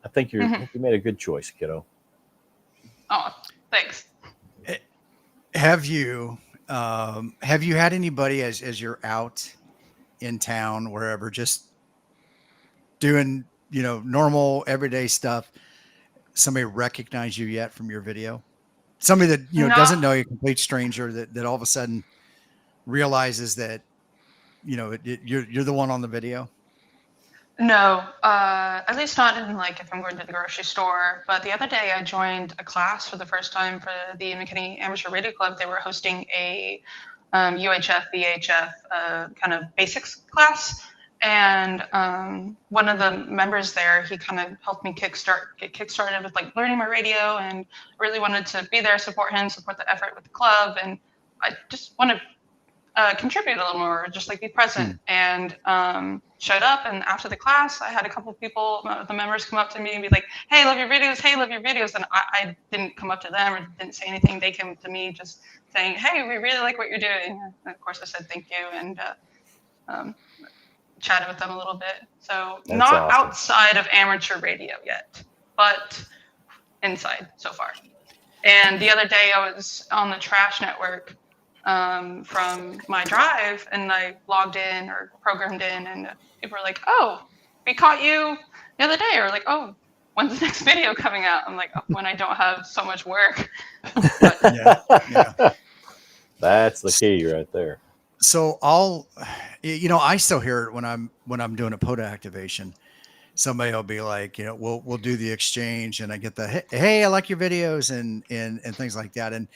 I think you made a good choice, kiddo. Oh, thanks. Have you had anybody as you're out in town, wherever, just doing, normal everyday stuff, somebody recognize you yet from your video? Somebody that, doesn't know you, a complete stranger that all of a sudden realizes that, you're the one on the video? No, at least not in like if I'm going to the grocery store. But the other day I joined a class for the first time for the McKinney Amateur Radio Club. They were hosting a UHF, VHF kind of basics class. And one of the members there, he kind of helped me get kickstarted with like learning my radio, and really wanted to be there, support him, support the effort with the club. And I just want to contribute a little more, just like be present. And showed up, and after the class I had a couple of people, the members, come up to me and be like, hey, love your videos. And I didn't come up to them or didn't say anything. They came to me just saying, hey, we really like what you're doing. And of course I said thank you, and chatted with them a little bit. So that's not awesome. Outside of amateur radio yet, but inside so far. And the other day I was on the Trash Network from my drive, and I logged in or programmed in, and people were like, oh, we caught you the other day, or like, oh, when's the next video coming out? I'm like, oh, when I don't have so much work. Yeah. That's the key right there. So I still hear it when I'm doing a POTA activation. Somebody will be like, we'll do the exchange, and I get the, hey, I like your videos and things like that. And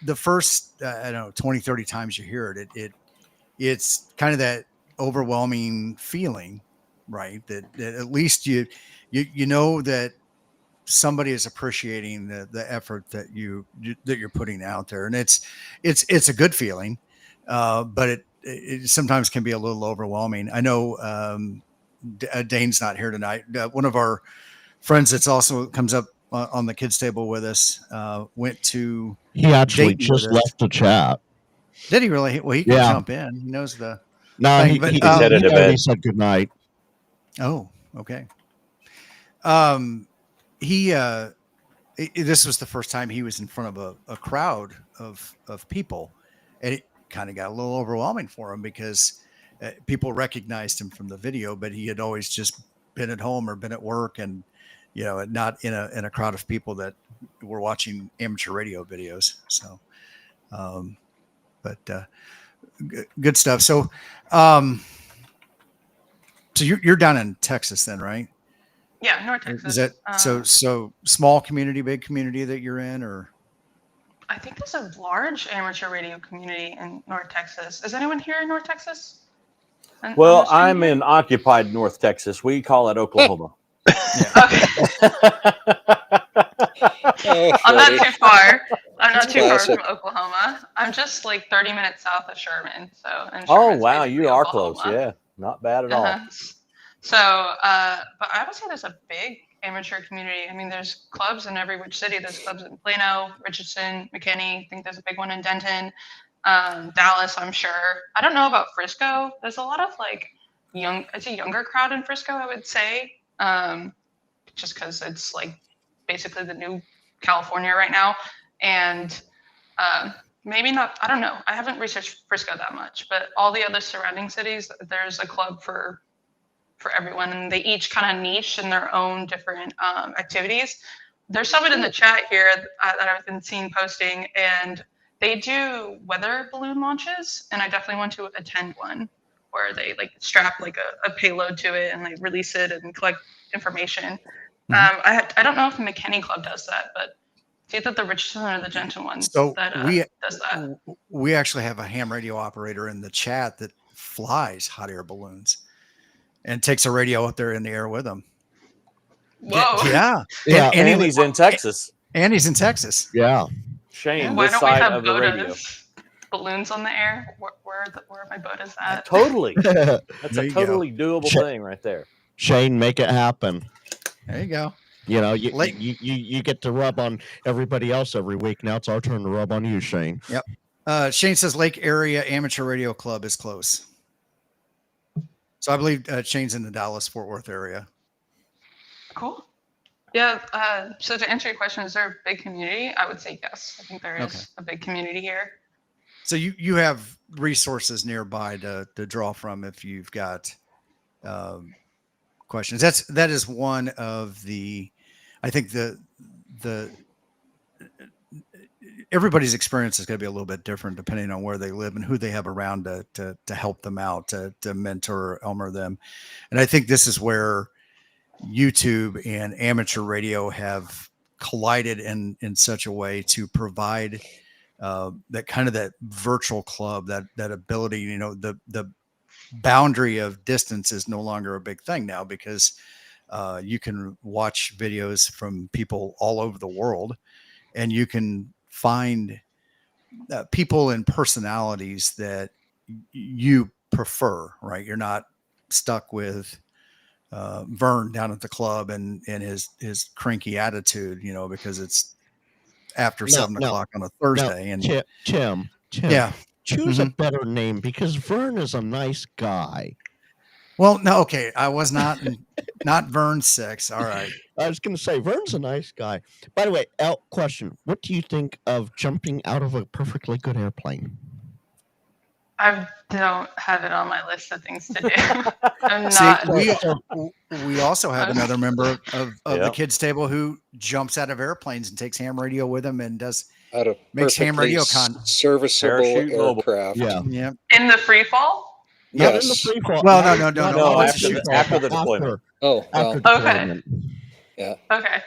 the first, 20, 30 times you hear it, it's kind of that overwhelming feeling, right? That at least you know that somebody is appreciating the effort that you're putting out there. And it's a good feeling, but it sometimes can be a little overwhelming. I know, Dane's not here tonight. One of our friends that's also comes up on the kids table with us went to. He actually just left the chat. Did he really? Well, he can jump in. He knows the. No, thing, he already said good night. Oh, okay. This was the first time he was in front of a crowd of people, and it kind of got a little overwhelming for him because people recognized him from the video, but he had always just been at home or been at work, and not in a crowd of people that were watching amateur radio videos. So, good stuff. So, so you're down in Texas then, right? Yeah, North Texas. Is that so small community, big community that you're in, or? I think there's a large amateur radio community in North Texas. Is anyone here in North Texas? Well, I'm in occupied North Texas. We call it Oklahoma. Okay. I'm not too far. I'm not too far Classic. from Oklahoma. I'm just like 30 minutes south of Sherman. So, and Oh Sherman's wow, basically you are Oklahoma. close. Yeah, not bad at all. Uh-huh. So, but I would say there's a big amateur community. I mean, there's clubs in every which city. There's clubs in Plano, Richardson, McKinney. I think there's a big one in Denton, Dallas. I'm sure. I don't know about Frisco. There's a lot of like it's a younger crowd in Frisco, I would say, just because it's like basically the new California right now, and maybe not. I don't know. I haven't researched Frisco that much, but all the other surrounding cities, there's a club for everyone, and they each kind of niche in their own different activities. There's someone in the chat here that I've been seeing posting, and they do weather balloon launches, and I definitely want to attend one where they like strap like a payload to it and like release it and collect information. I don't know if McKinney Club does that, but it's either the Richardson or the Denton one that does that. We actually have a ham radio operator in the chat that flies hot air balloons and takes a radio up there in the air with them. Whoa. Yeah. And he's in Texas. And he's in Texas. Yeah. Shane, why this don't we side have of the radio. balloons on the air? Where are my botas at? Totally. That's There a you totally doable thing right there. Shane, make it happen. There you go. You know, you get to rub on everybody else every week. Now it's our turn to rub on you, Shane. Yep. Shane says Lake Area Amateur Radio Club is close. So I believe Shane's in the Dallas-Fort Worth area. Cool. Yeah. So to answer your question, is there a big community? I would say yes. I think there is a big community here. So you have resources nearby to draw from if you've got questions. That is one of the, I think the everybody's experience is going to be a little bit different depending on where they live and who they have around to help them out, to mentor Elmer them. And I think this is where YouTube and amateur radio have collided in such a way to provide that kind of that virtual club, that ability, you know, the boundary of distance is no longer a big thing now because you can watch videos from people all over the world, and you can find people and personalities that you prefer, right? You're not stuck with Vern down at the club and his cranky attitude, you know, because it's after 7 o'clock on a Thursday. And Tim, yeah, choose a better name because Vern is a nice guy. Well, no, okay, I was not Vern 6. All right, I was going to say Vern's a nice guy. By the way, question: what do you think of jumping out of a perfectly good airplane? I don't have it on my list of things to do. I'm not. We also have another member of the kids table who jumps out of airplanes and takes ham radio with him and makes ham radio serviceable aircraft. Yeah. In the free fall? Not in the free fall. Well, no. After the deployment. Oh, well. Okay. Yeah. Okay.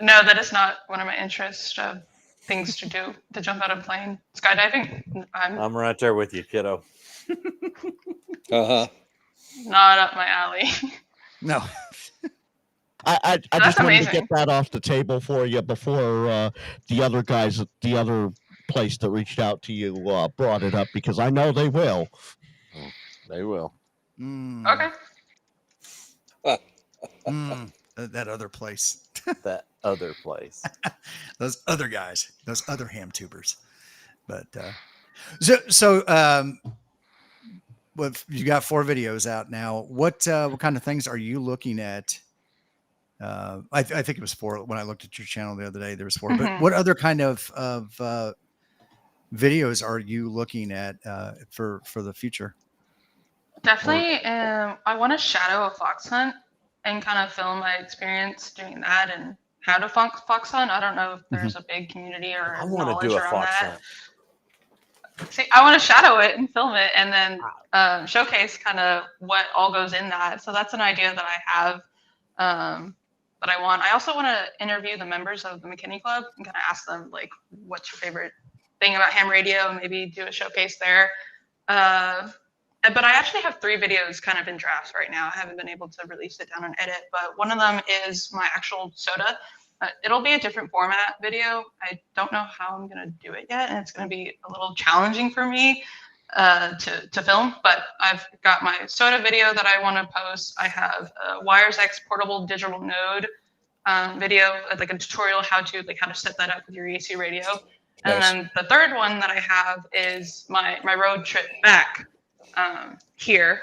No, that is not one of my interests. Things to do to jump out of a plane. Skydiving. I'm right there with you, kiddo. Not up my alley. No. I just wanted to get that off the table for you before the other guys at the other place that reached out to you brought it up, because I know they will. They will. Okay. That other place. That other place. Those other guys. Those other ham tubers. But well, you got 4 videos out now. What kind of things are you looking at? I think it was 4 when I looked at your channel the other day. There was 4. But what other kind of videos are you looking at for the future? Definitely. I want to shadow a fox hunt and kind of film my experience doing that and how to fox hunt. I don't know if there's a big community or knowledge around that. See, I want to shadow it and film it and then showcase kind of what all goes in that. So that's an idea that I have that I want. I also want to interview the members of the McKinney Club and kind of ask them, like, what's your favorite thing about ham radio, and maybe do a showcase there. But I actually have 3 videos kind of in drafts right now. I haven't been able to release it down and edit, but one of them is my actual soda. It'll be a different format video. I don't know how I'm gonna do it yet, and it's gonna be a little challenging for me to film. But I've got my SOTA video that I want to post. I have a WiresX portable digital node video, like a tutorial how to set that up with your EC radio. And Nice. then the third one that I have is my road trip back here.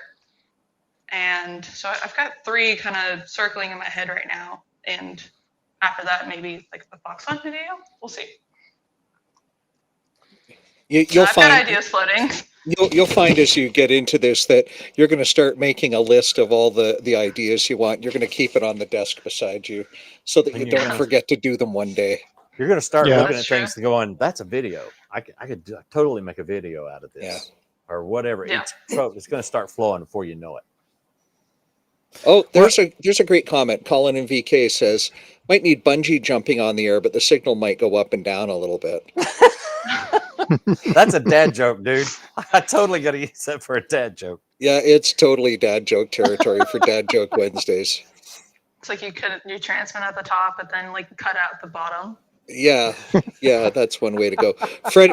And so I've got 3 kind of circling in my head right now. And after that, maybe like the Fox Hunt video. We'll see. You'll I've find got ideas floating. You'll find as you get into this that you're going to start making a list of all the ideas you want. You're going to keep it on the desk beside you so that And you you're don't gonna- forget to do them one day. You're going to start Yeah. looking at That's true. things and going, "That's a video. I could totally make a video out of this, Yeah. or whatever." Yeah. It's going to start flowing before you know it. Oh, there's a great comment. Colin in VK says, might need bungee jumping on the air, but the signal might go up and down a little bit. That's a dad joke, dude. I totally got to use that for a dad joke. Yeah, it's totally dad joke territory for Dad Joke Wednesdays. It's like you transmit at the top, but then like cut out the bottom. Yeah, that's one way to go.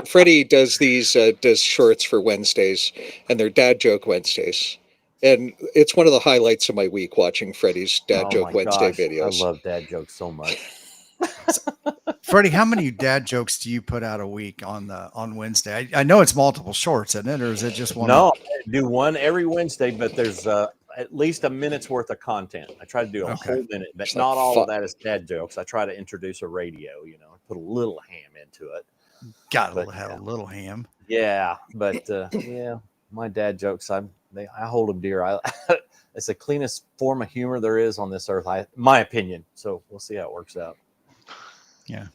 Freddie does these does shorts for Wednesdays, and they're Dad Joke Wednesdays. And it's one of the highlights of my week watching Freddie's Dad Oh Joke my Wednesday gosh, videos. I love dad jokes so much. Freddie, how many dad jokes do you put out a week on Wednesday? I know it's multiple shorts, isn't it, or is it just one? No, I do one every Wednesday, but there's at least a minute's worth of content. I try to do a whole minute, but It's not like all of that is dad jokes. I try to introduce a radio, put a little ham into it. Got But, to have a little ham. Yeah, but yeah, my dad jokes, I hold them dear. It's the cleanest form of humor there is on this earth, my opinion. So we'll see how it works out. Yeah.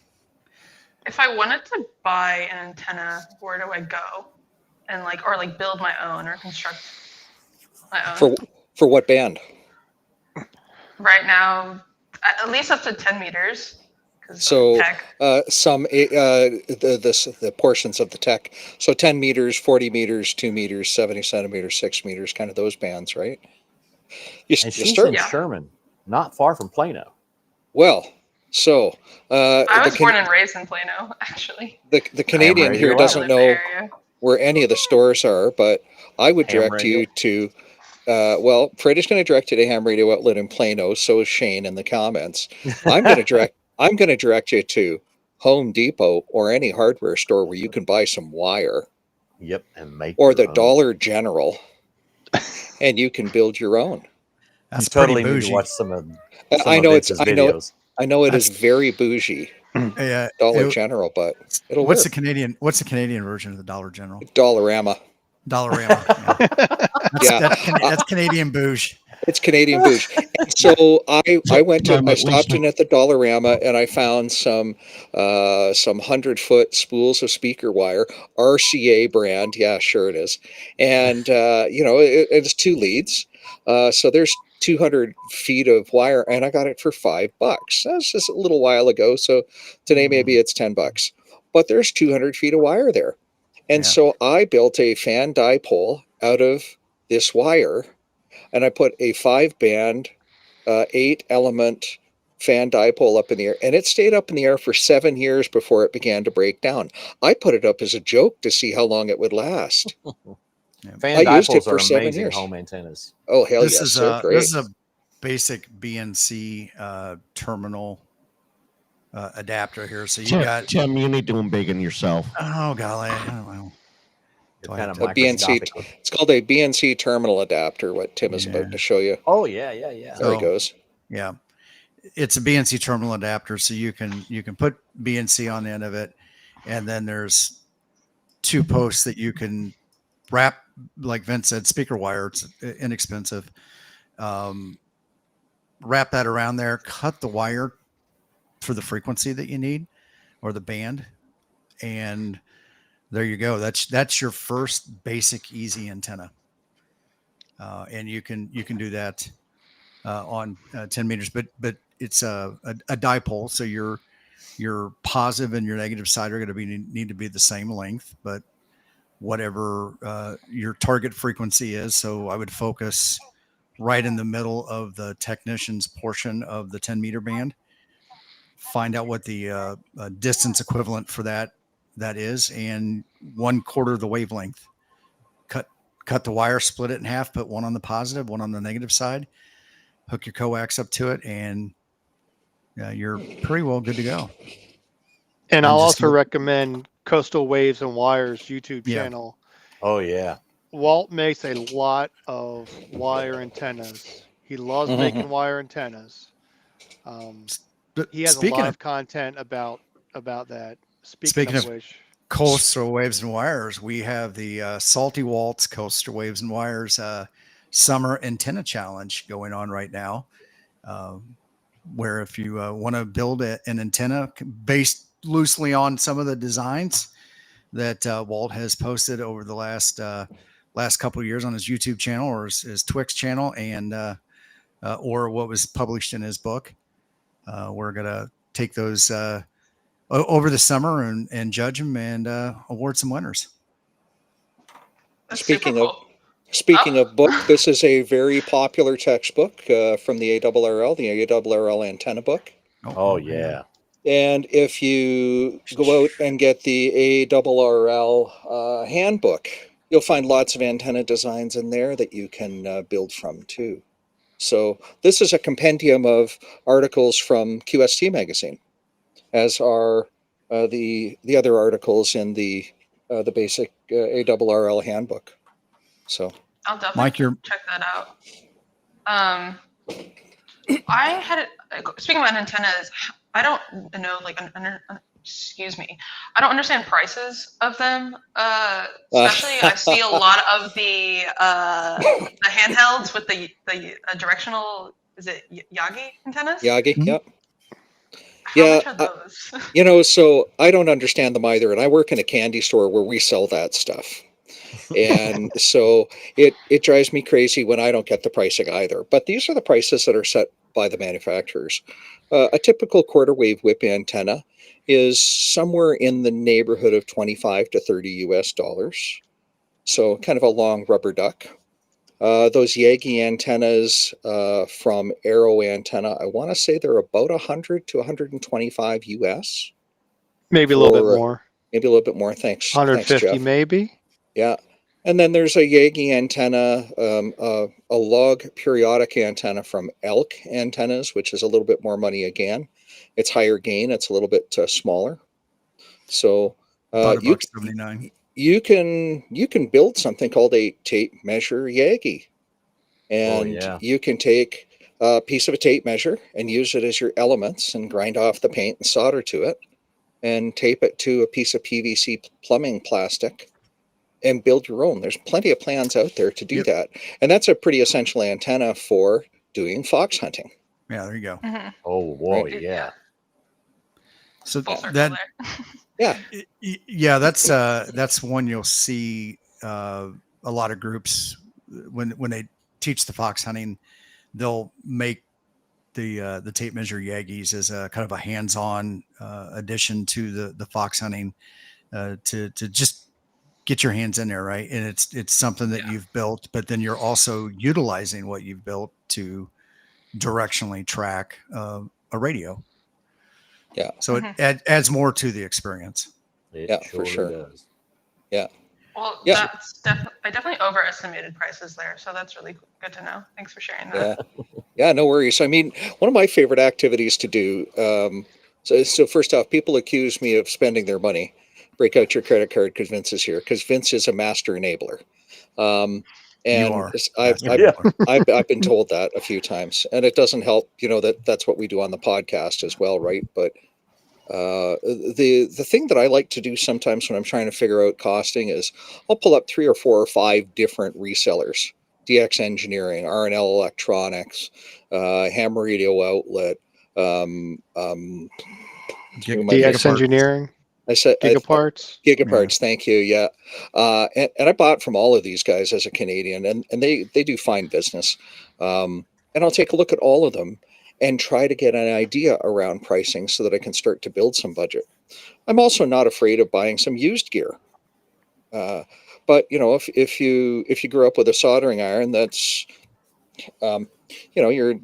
If I wanted to buy an antenna, where do I go? And or build my own or construct my own. For what band? Right now, at least up to 10 meters. So tech. the portions of the tech. So 10 meters, 40 meters, 2 meters, 70 centimeters, 6 meters, kind of those bands, right? You And she's start in Sherman, not far from Plano. well. So I was born and raised in Plano, actually. the Canadian here doesn't know where any of the stores are, but I would direct you to Freddie's going to direct you to Ham Radio Outlet in Plano. So is Shane in the comments. I'm going to direct you to Home Depot or any hardware store where you can buy some wire. Yep, and make or your the own. Dollar General, and you can build your own. That's you totally pretty need bougie. to watch some of videos. I know it is very bougie. Yeah, Dollar General, but it'll what's work. the Canadian version of the Dollar General? Dollarama. That's Canadian bouge. It's Canadian bouge. So I stopped in at the Dollarama and I found some 100-foot spools of speaker wire, RCA brand. Yeah, sure it is. And it's 2 leads. So there's 200 feet of wire, and I got it for $5. That's just a little while ago. So today maybe it's $10. But there's 200 feet of wire there. And so I built a fan dipole out of this wire, and I put a 5-band, 8-element fan dipole up in the air, and it stayed up in the air for 7 years before it began to break down. I put it up as a joke to see how long it would last. Fan I used it dipoles for are 7 amazing years. home antennas. Oh, hell This yes, is they're great. this is a basic BNC terminal adapter here. So you got Tim, you need to embiggen yourself. Oh golly, I don't know. Kind of a BNC. It's called a BNC terminal adapter. What Tim is about to show you. Oh yeah. There he goes. Yeah, it's a BNC terminal adapter, so you can put BNC on the end of it, and then there's 2 posts that you can wrap, like Vince said, speaker wire. It's inexpensive. Wrap that around there. Cut the wire for the frequency that you need, or the band, and there you go. That's your first basic easy antenna, and you can do that on 10 meters. But it's a dipole, so your positive and your negative side are going to need to be the same length, but whatever your target frequency is. So I would focus right in the middle of the technician's portion of the 10-meter band find out what the distance equivalent for that is, and 1/4 of the wavelength. Cut the wire, split it in half, put one on the positive, one on the negative side, hook your coax up to it, and you're pretty well good to go. And I'll also recommend Coastal Waves and Wires YouTube channel. Oh yeah. Walt makes a lot of wire antennas. He loves making wire antennas. He has a lot of content about that. Speaking of which, Coastal Waves and Wires, we have the Salty Walt's Coastal Waves and Wires Summer Antenna Challenge going on right now, where if you want to build an antenna based loosely on some of the designs that Walt has posted over the last couple of years on his YouTube channel or his Twix channel, and or what was published in his book, we're gonna take those over the summer and judge them and award some winners. Speaking of book, this is a very popular textbook from the ARRL, the ARRL antenna book. Oh yeah. And if you go out and get the ARRL handbook, you'll find lots of antenna designs in there that you can build from too. So this is a compendium of articles from QST magazine, as are the other articles in the basic ARRL handbook. So I'll definitely check that out. I had speaking about antennas, I don't know, like, excuse me, I don't understand prices of them. Especially, I see a lot of the handhelds with the directional. Is it Yagi antennas? Yagi, yep. How much are those? So I don't understand them either, and I work in a candy store where we sell that stuff. And so it drives me crazy when I don't get the pricing either. But these are the prices that are set by the manufacturers. A typical quarter wave whip antenna is somewhere in the neighborhood of $25 to $30 US. So kind of a long rubber duck. Those Yagi antennas from Arrow Antenna, I want to say they're about 100 to 125 US. Maybe a little bit more. Maybe a little bit more. Thanks. 150 Thanks, Jeff. maybe. Yeah. And then there's a Yagi antenna, a log periodic antenna from Elk Antennas, which is a little bit more money again. It's higher gain. It's a little bit smaller. So you can build something called a tape measure Yagi. And you can take a piece of a tape measure and use it as your elements and grind off the paint and solder to it and tape it to a piece of PVC plumbing plastic and build your own. There's plenty of plans out there to do that. And that's a pretty essential antenna for doing fox hunting. Yeah, there you go. Mm-hmm. Oh, whoa, yeah. So that's one you'll see a lot of groups when they teach the fox hunting, they'll make the tape measure Yagis as a kind of a hands-on addition to the fox hunting to just get your hands in there, right? And it's something that you've built, but then you're also utilizing what you've built to directionally track a radio. Yeah. So it adds more to the experience. For sure. Does. Yeah. Well, that's I definitely overestimated prices there, so that's really good to know. Thanks for sharing that. Yeah, no worries. I mean, one of my favorite activities to do. So first off, people accuse me of spending their money. Break out your credit card because Vince is here, because Vince is a master enabler. And I've been told that a few times, and it doesn't help, that's what we do on the podcast as well, right? But the thing that I like to do sometimes when I'm trying to figure out costing is I'll pull up 3 or 4 or 5 different resellers: DX Engineering, R&L Electronics, Ham Radio Outlet, DX Engineering. I said Gigaparts. Gigaparts, thank you. Yeah. And I bought from all of these guys as a Canadian, and they do fine business. And I'll take a look at all of them and try to get an idea around pricing so that I can start to build some budget. I'm also not afraid of buying some used gear. But if you grew up with a soldering iron that's you're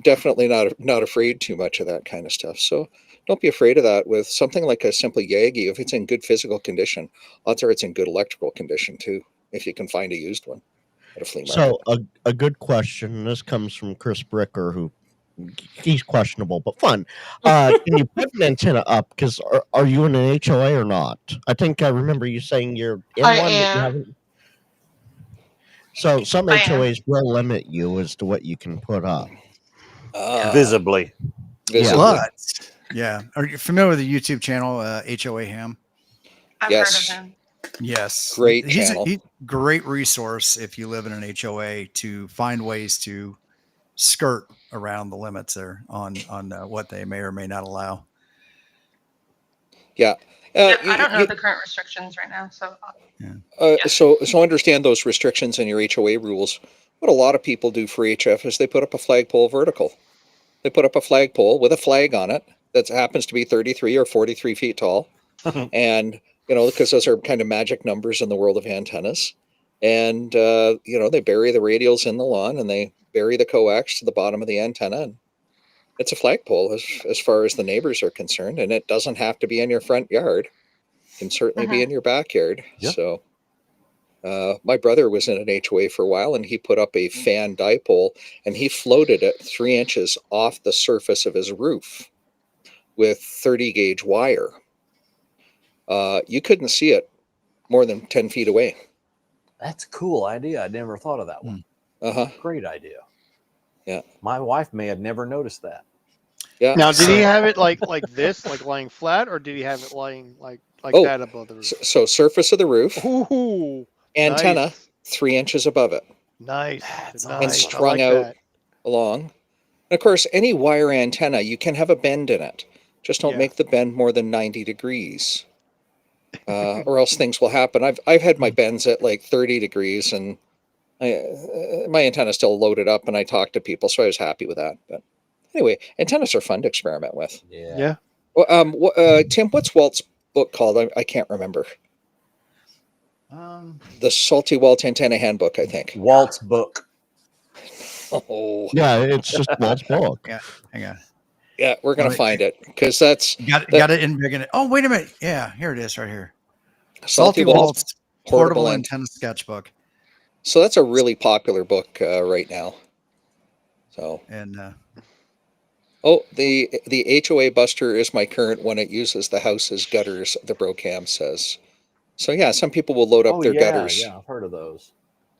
definitely not afraid too much of that kind of stuff. So don't be afraid of that with something like a simple Yagi. If it's in good physical condition, odds are it's in good electrical condition too, if you can find a used one at a flea market. So a good question. This comes from Chris Bricker, who he's questionable but fun. Can you put an antenna up? Because are you in an HOA or not? I think I remember you saying you're in I one. But you am. haven't. So some I am. HOAs will limit you as to what you can put up. Visibly. But yeah, are you familiar with the YouTube channel HOA Ham? I've Yes. heard of him. Yes, Great he's channel. a great resource if you live in an HOA to find ways to skirt around the limits there on what they may or may not allow. Yep, I don't know the current restrictions right now, so. So understand those restrictions in your HOA rules. What a lot of people do for HF is they put up a flagpole vertical. They put up a flagpole with a flag on it that happens to be 33 or 43 feet tall. And, because those are kind of magic numbers in the world of antennas. And, they bury the radials in the lawn and they bury the coax to the bottom of the antenna. And it's a flagpole as far as the neighbors are concerned. And it doesn't have to be in your front yard. It can certainly be in your backyard. Yep. So my brother was in an HOA for a while and he put up a fan dipole and he floated it 3 inches off the surface of his roof with 30 gauge wire. You couldn't see it more than 10 feet away. That's a cool idea. I never thought of that one. Great idea. Yeah. My wife may have never noticed that. Yeah. Now, did he have it like this, like lying flat, or did he have it lying like that above the roof? So surface of the roof, Ooh, antenna nice. 3 inches above it. Nice. And strung out along. And of course, any wire antenna, you can have a bend in it. Just don't make the bend more than 90 degrees. Or else things will happen. I've had my bends at like 30 degrees and my antenna still loaded up and I talked to people, so I was happy with that. But anyway, antennas are fun to experiment with. Yeah. Well, Tim, what's Walt's book called? I can't remember. The Salty Walt Antenna Handbook, I think. Walt's book. Oh. Yeah, it's just Walt's book. Yeah, hang on. Yeah, we're gonna find it because that's got it in big. Oh, wait a minute. Yeah, here it is, right here. Salty Walt's portable antenna sketchbook. So that's a really popular book right now. So and the HOA Buster is my current one. It uses the house's gutters. The Brocam says. So yeah, some people will load up their gutters. Yeah, I've heard of those.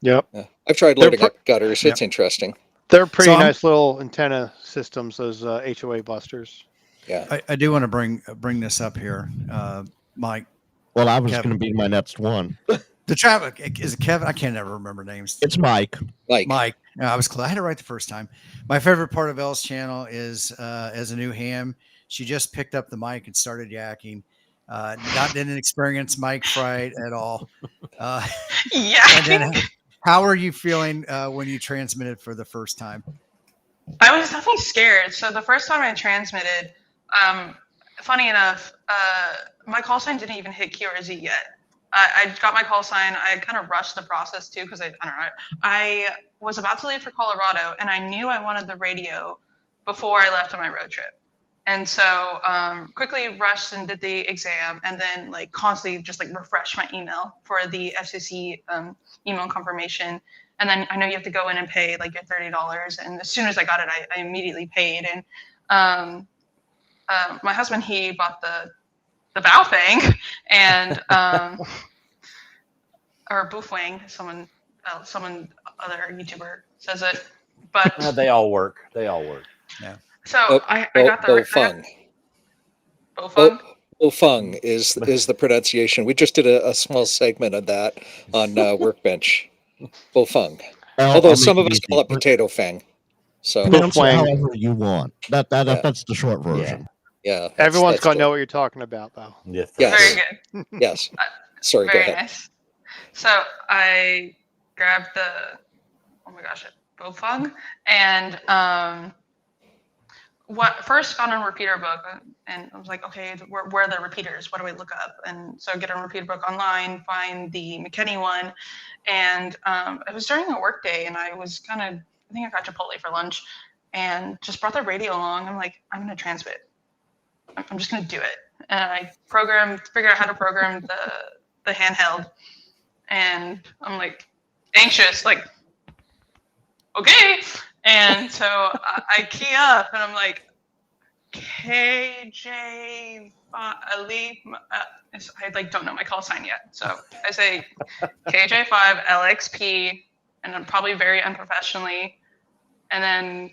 Yep. I've tried loading up gutters. It's interesting. They're pretty nice little antenna systems, those HOA Busters. Yeah. I do want to bring this up here, Mike. Well, I was going to be my next one. The traffic is it Kevin? I can't ever remember names. It's Mike. Mike. I was close. I had it right the first time. My favorite part of Elle's channel is as a new ham, she just picked up the mic and started yakking. Didn't experience mic fright at all. And then, how are you feeling when you transmitted for the first time? I was definitely scared. So the first time I transmitted, funny enough, my call sign didn't even hit QRZ yet. I got my call sign. I kind of rushed the process too because I don't know. I was about to leave for Colorado and I knew I wanted the radio before I left on my road trip. And so quickly rushed and did the exam and then like constantly just like refresh my email for the FCC email confirmation. And then I know you have to go in and pay like your $30. And as soon as I got it, I immediately paid. And my husband, he bought the Baofeng and or Boofwang, someone other YouTuber says it. But they all work. Yeah. So I got the Bofeng. Bofeng is the pronunciation. We just did a small segment of that on Workbench. Bofeng. Although some of us call it potato fang. So however you want. That's the short version. Yeah. Everyone's gonna know what you're talking about, though. Yes. Very good. Yes. Sorry. Very go ahead. nice. So I grabbed the Bofeng and first got on repeater book and I was like, okay, where are the repeaters? What do I look up? And so I get a repeater book online, find the McKinney one, and it was during a work day and I was kind of I think I got Chipotle for lunch, and just brought the radio along. I'm like, I'm gonna transmit. I'm just gonna do it. And I figured out how to program the handheld, and I'm like anxious, like, okay. And so I key up, and I'm like, KJ5LXP. I like don't know my call sign yet, so I say KJ5LXP, and I'm probably very unprofessionally, and then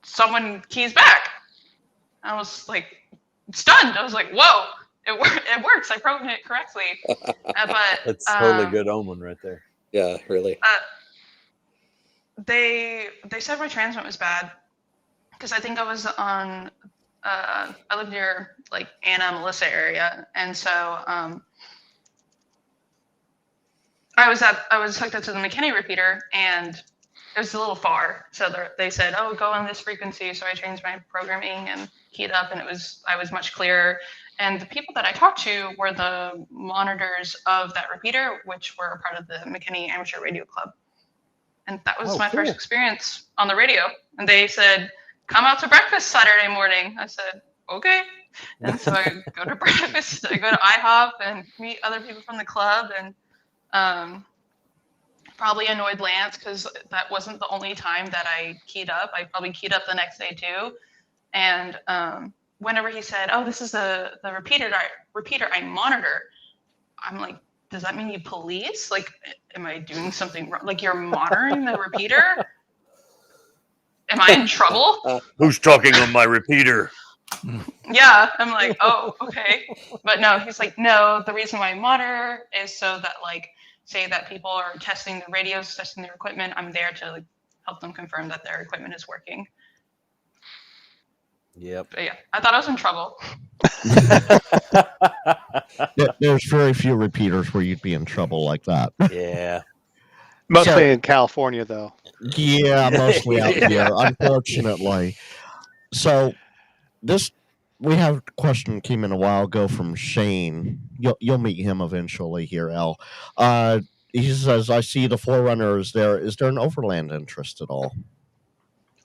someone keys back. I was like stunned. I was like, "Whoa, it works! I programmed it correctly." But That's totally good omen right there. Yeah, really. They said my transmit was bad because I think I was on. I live near like Anna, Melissa area, and so I was hooked up to the McKinney repeater, and it was a little far. So they said, "Oh, go on this frequency." So I changed my programming and keyed up, and I was much clearer. And the people that I talked to were the monitors of that repeater, which were a part of the McKinney Amateur Radio Club. And that was my first experience on the radio. And they said, "Come out to breakfast Saturday morning." I said, "Okay." And so I go to breakfast. I go to IHOP and meet other people from the club, and probably annoyed Lance because that wasn't the only time that I keyed up. I probably keyed up the next day too. And whenever he said, "Oh, this is the repeater I monitor," I'm like, "Does that mean you police? Like, am I doing something wrong? Like, you're monitoring the repeater? Am I in trouble?" Who's talking on my repeater? Yeah, I'm like, "Oh, okay." But no, he's like, "No, the reason why I monitor is so that, like, say that people are testing the radios, testing their equipment, I'm there to like help them confirm that their equipment is working." Yep. But yeah, I thought I was in trouble. There's very few repeaters where you'd be in trouble like that. Yeah. Mostly in California, though. Yeah, mostly out here, unfortunately. So we have a question came in a while ago from Shane. You'll meet him eventually here, Elle. He says, "I see the Forerunner is there. Is there an overland interest at all?"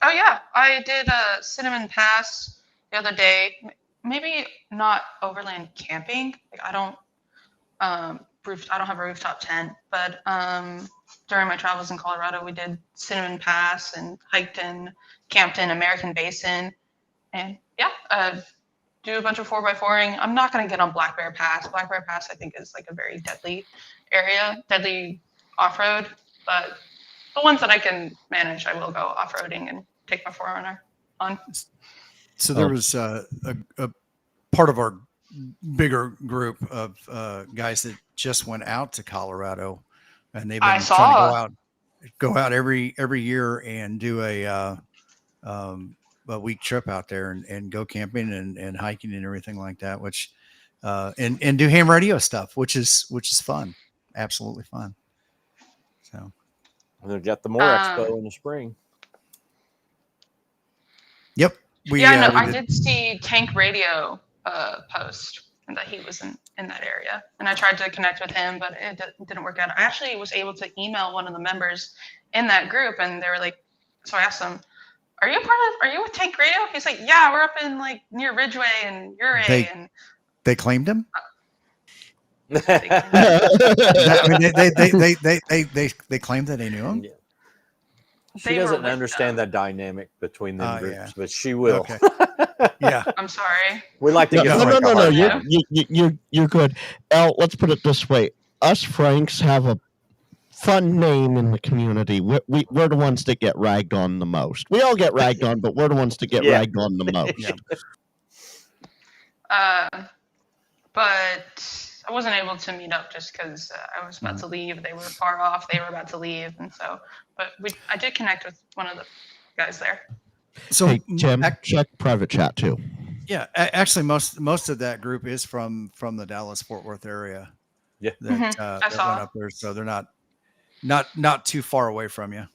Oh yeah, I did Cinnamon Pass the other day. Maybe not overland camping. Like I don't have a rooftop tent, but during my travels in Colorado, we did Cinnamon Pass and hiked and camped in American Basin, and yeah, do a bunch of 4x4ing. I'm not gonna get on Black Bear Pass. Black Bear Pass, I think, is like a very deadly area, deadly off-road. But the ones that I can manage, I will go off-roading and take my Forerunner on. So there was a part of our bigger group of guys that just went out to Colorado, and they've been trying to go out every year and do a week trip out there and go camping and hiking and everything like that, which and do ham radio stuff, which is fun, absolutely fun. So they've got the More Expo in the spring. Yep. I did see Tank Radio post and that he was in that area, and I tried to connect with him, but it didn't work out. I actually was able to email one of the members in that group, and they were like, so I asked them, are you with Tank Radio? He's like, yeah, we're up in like near Ridgeway and Uray. They claimed him? They claimed that they knew him? Yeah. She doesn't understand that dynamic between them groups, yeah. but she will. Okay. Yeah. I'm sorry. We like to get No. You're good. Elle, let's put it this way. Us Franks have a fun name in the community. We're the ones that get ragged on the most. We all get ragged on, but we're the ones that get ragged on the most. Yeah. But I wasn't able to meet up just because I was about to leave. They were far off. They were about to leave, and so. But I did connect with one of the guys there. So hey, Tim, check private chat too. Yeah, actually, most of that group is from the Dallas-Fort Worth area. Yeah, that went up there, so they're not too far away from you.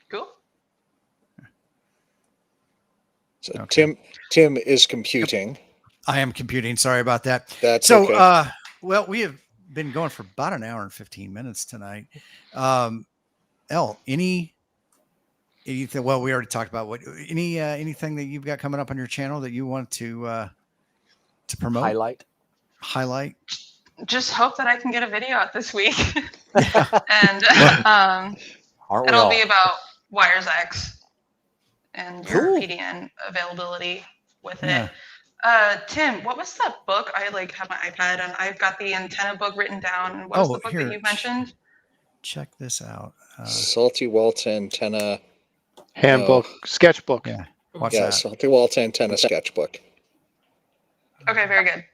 Cool. So okay. Tim is computing. I am computing. Sorry about that. That's so. Okay. Well, we have been going for about an hour and 15 minutes tonight. Elle, anything? Well, we already talked about anything that you've got coming up on your channel that you want to promote? Highlight. Just hope that I can get a video out this week. Yeah. And Aren't we it'll all? be about Wires X and your Cool. PDN availability with Yeah. it. Tim, what was that book? I have my iPad and I've got the antenna book written down. What was the book that you mentioned? Check this out. Salty Walt's antenna handbook, sketchbook. Yeah. Watch yeah, that. Salty Walt's antenna sketchbook. Okay, very good.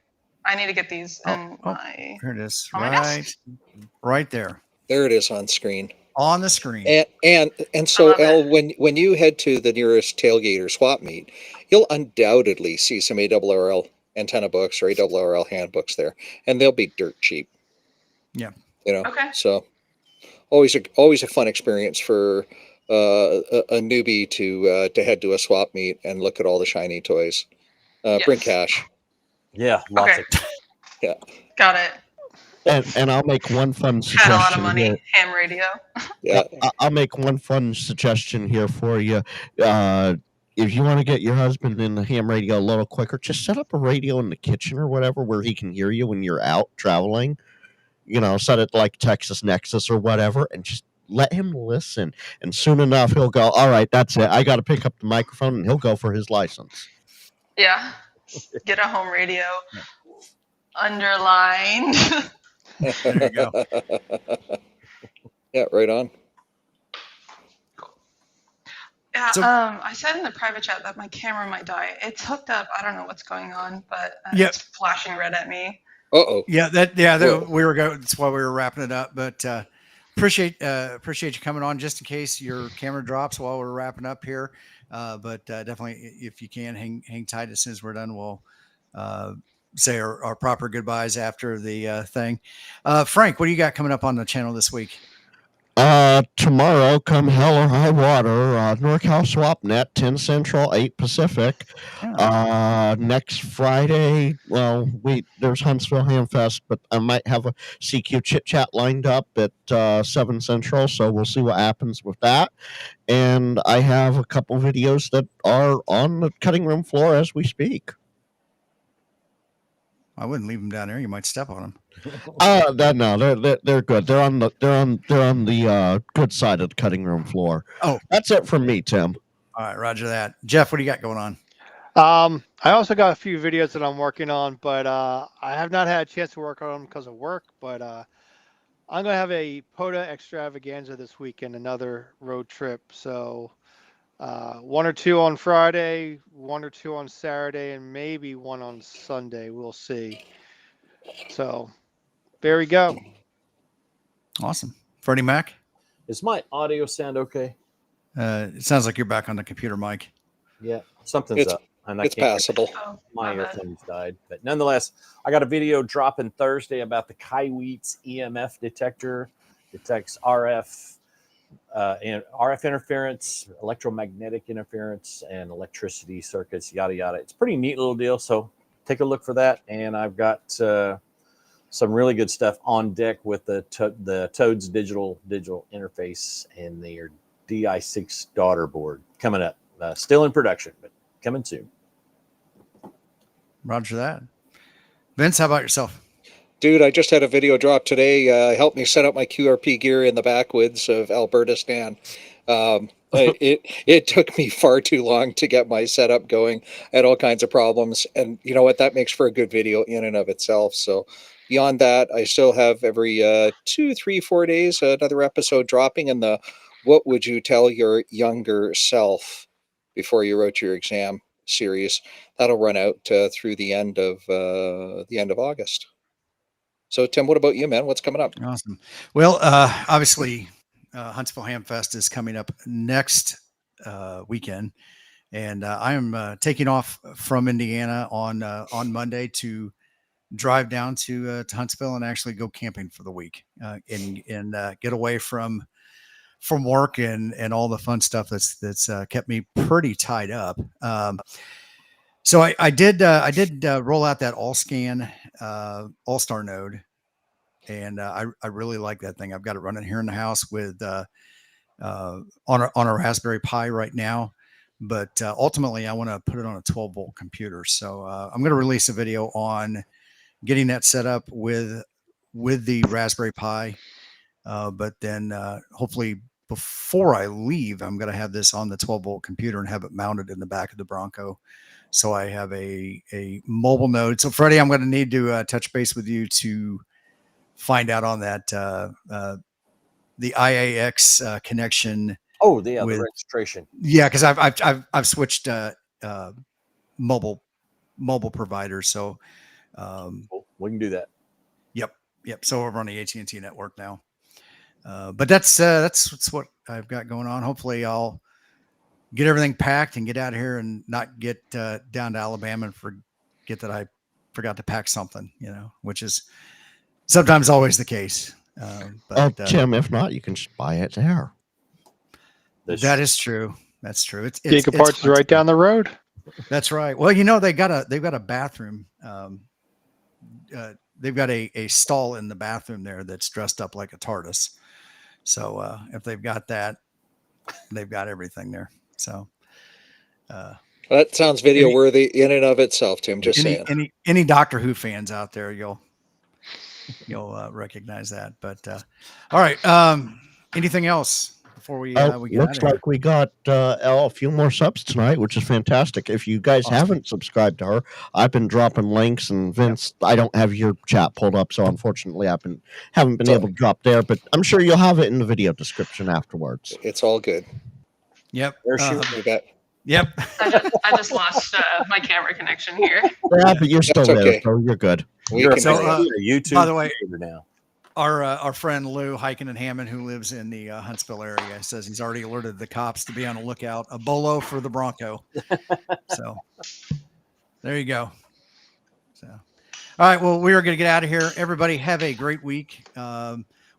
I need to get these in my. Here it is. on my desk. Right there. There it is on screen. On the screen. And so, Elle, when you head to the nearest tailgate or swap meet, you'll undoubtedly see some ARRL antenna books or ARRL handbooks there, and they'll be dirt cheap. Yeah. You know. Okay. So always a fun experience for a newbie to head to a swap meet and look at all the shiny toys. Bring cash. Yeah, lots Okay. of. Yeah. Got it. And I'll make one fun Had a suggestion lot of money. here. Ham radio. Yeah. I'll make one fun suggestion here for you. If you want to get your husband in the ham radio a little quicker, just set up a radio in the kitchen or whatever where he can hear you when you're out traveling. You know, set it like Texas Nexus or whatever, and just let him listen. And soon enough, he'll go, all right, that's it. I got to pick up the microphone, and he'll go for his license. Yeah. Get a home radio. Underlined. There you go. Yeah, right on. Yeah, So- I said in the private chat that my camera might die. It's hooked up. I don't know what's going on, but Yep. it's flashing red at me. Uh-oh. Yeah, Whoa. we were going. That's why we were wrapping it up. But appreciate you coming on, just in case your camera drops while we're wrapping up here. But definitely, if you can, hang tight. As soon as we're done, we'll say our proper goodbyes after the thing. Frank, what do you got coming up on the channel this week? Tomorrow, come hell or high water, NorCal SwapNet, 10 Central, 8 Pacific. Next Friday, well, there's Huntsville Ham Fest, but I might have a CQ chit chat lined up at 7 Central, so we'll see what happens with that. And I have a couple videos that are on the cutting room floor as we speak. I wouldn't leave them down there. You might step on them. No, they're good. They're on the good side of the cutting room floor. Oh, that's it from me, Tim. All right, Roger that. Jeff, what do you got going on? I also got a few videos that I'm working on, but I have not had a chance to work on them because of work. But I'm gonna have a POTA extravaganza this weekend, another road trip. So 1 or 2 on Friday, 1 or 2 on Saturday, and maybe 1 on Sunday. We'll see. So there we go. Awesome. Freddie Mac? Is my audio sound okay? It sounds like you're back on the computer mic. Yeah, something's up. And It's passable. My earphones died. But nonetheless, I got a video dropping Thursday about the Kaiweets EMF detector. Detects RF interference, electromagnetic interference, and electricity circuits, yada, yada. It's a pretty neat little deal. So take a look for that. And I've got some really good stuff on deck with the Toads digital interface and their DI6 daughter board coming up. Still in production, but coming soon. Roger that. Vince, how about yourself? Dude, I just had a video drop today. Helped me set up my QRP gear in the backwoods of Albertistan. It took me far too long to get my setup going. I had all kinds of problems, and you know what? That makes for a good video in and of itself. So beyond that, I still have every 2, 3, 4 days another episode dropping in the "What Would You Tell Your Younger Self Before You Wrote Your Exam" series. That'll run out through the end of August. So, Tim, what about you, man? What's coming up? Awesome. Well, obviously, Huntsville Ham Fest is coming up next weekend, and I am taking off from Indiana on Monday to drive down to Huntsville and actually go camping for the week and get away from work and all the fun stuff that's kept me pretty tied up. So I did roll out that All-Scan All-Star node, and I really like that thing. I've got it running here in the house with on a Raspberry Pi right now, but ultimately I want to put it on a 12-volt computer. So I'm going to release a video on getting that set up with the Raspberry Pi, but then hopefully before I leave, I'm going to have this on the 12-volt computer and have it mounted in the back of the Bronco. So I have a mobile node. So Freddie, I'm going to need to touch base with you to find out on that the IAX connection. Oh, the registration. Yeah, because I've switched mobile providers. So cool. We can do that. Yep. So we're on the AT&T network now. But that's what I've got going on. Hopefully I'll get everything packed and get out of here and not get down to Alabama and forget that I forgot to pack something, which is sometimes always the case. Tim, if not, you can just buy it there. That is true. That's true. It's Gigaparts is right down the road. That's right. Well, they've got a bathroom. They've got a stall in the bathroom there that's dressed up like a TARDIS. So if they've got that, they've got everything there. So that sounds video worthy in and of itself, Tim. Just saying. Any Doctor Who fans out there, you'll recognize that. But all right. Anything else before we get looks like we got Elle a few more subs tonight, which is fantastic. If you guys haven't subscribed to her, I've been dropping links, and Vince, I don't have your chat pulled up, so unfortunately haven't been able to drop there, but I'm sure you'll have it in the video description afterwards. It's all good. Yep. Yep. I just lost my camera connection here. Yeah, but you're still there, so you're good. YouTube. By the way, now. Our friend Lou Hiken and Hammond, who lives in the Huntsville area, says he's already alerted the cops to be on the lookout. A bolo for the Bronco. So there you go. So, all right. Well, we are going to get out of here. Everybody have a great week.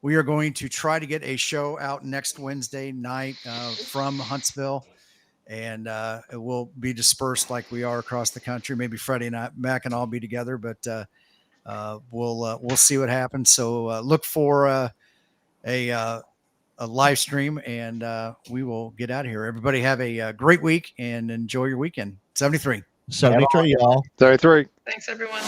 We are going to try to get a show out next Wednesday night from Huntsville, and it will be dispersed like we are across the country. Maybe Freddie and Mac and I'll be together, but we'll see what happens. So look for a live stream, and we will get out of here. Everybody have a great week and enjoy your weekend. 73, y'all. 73. Thanks, everyone.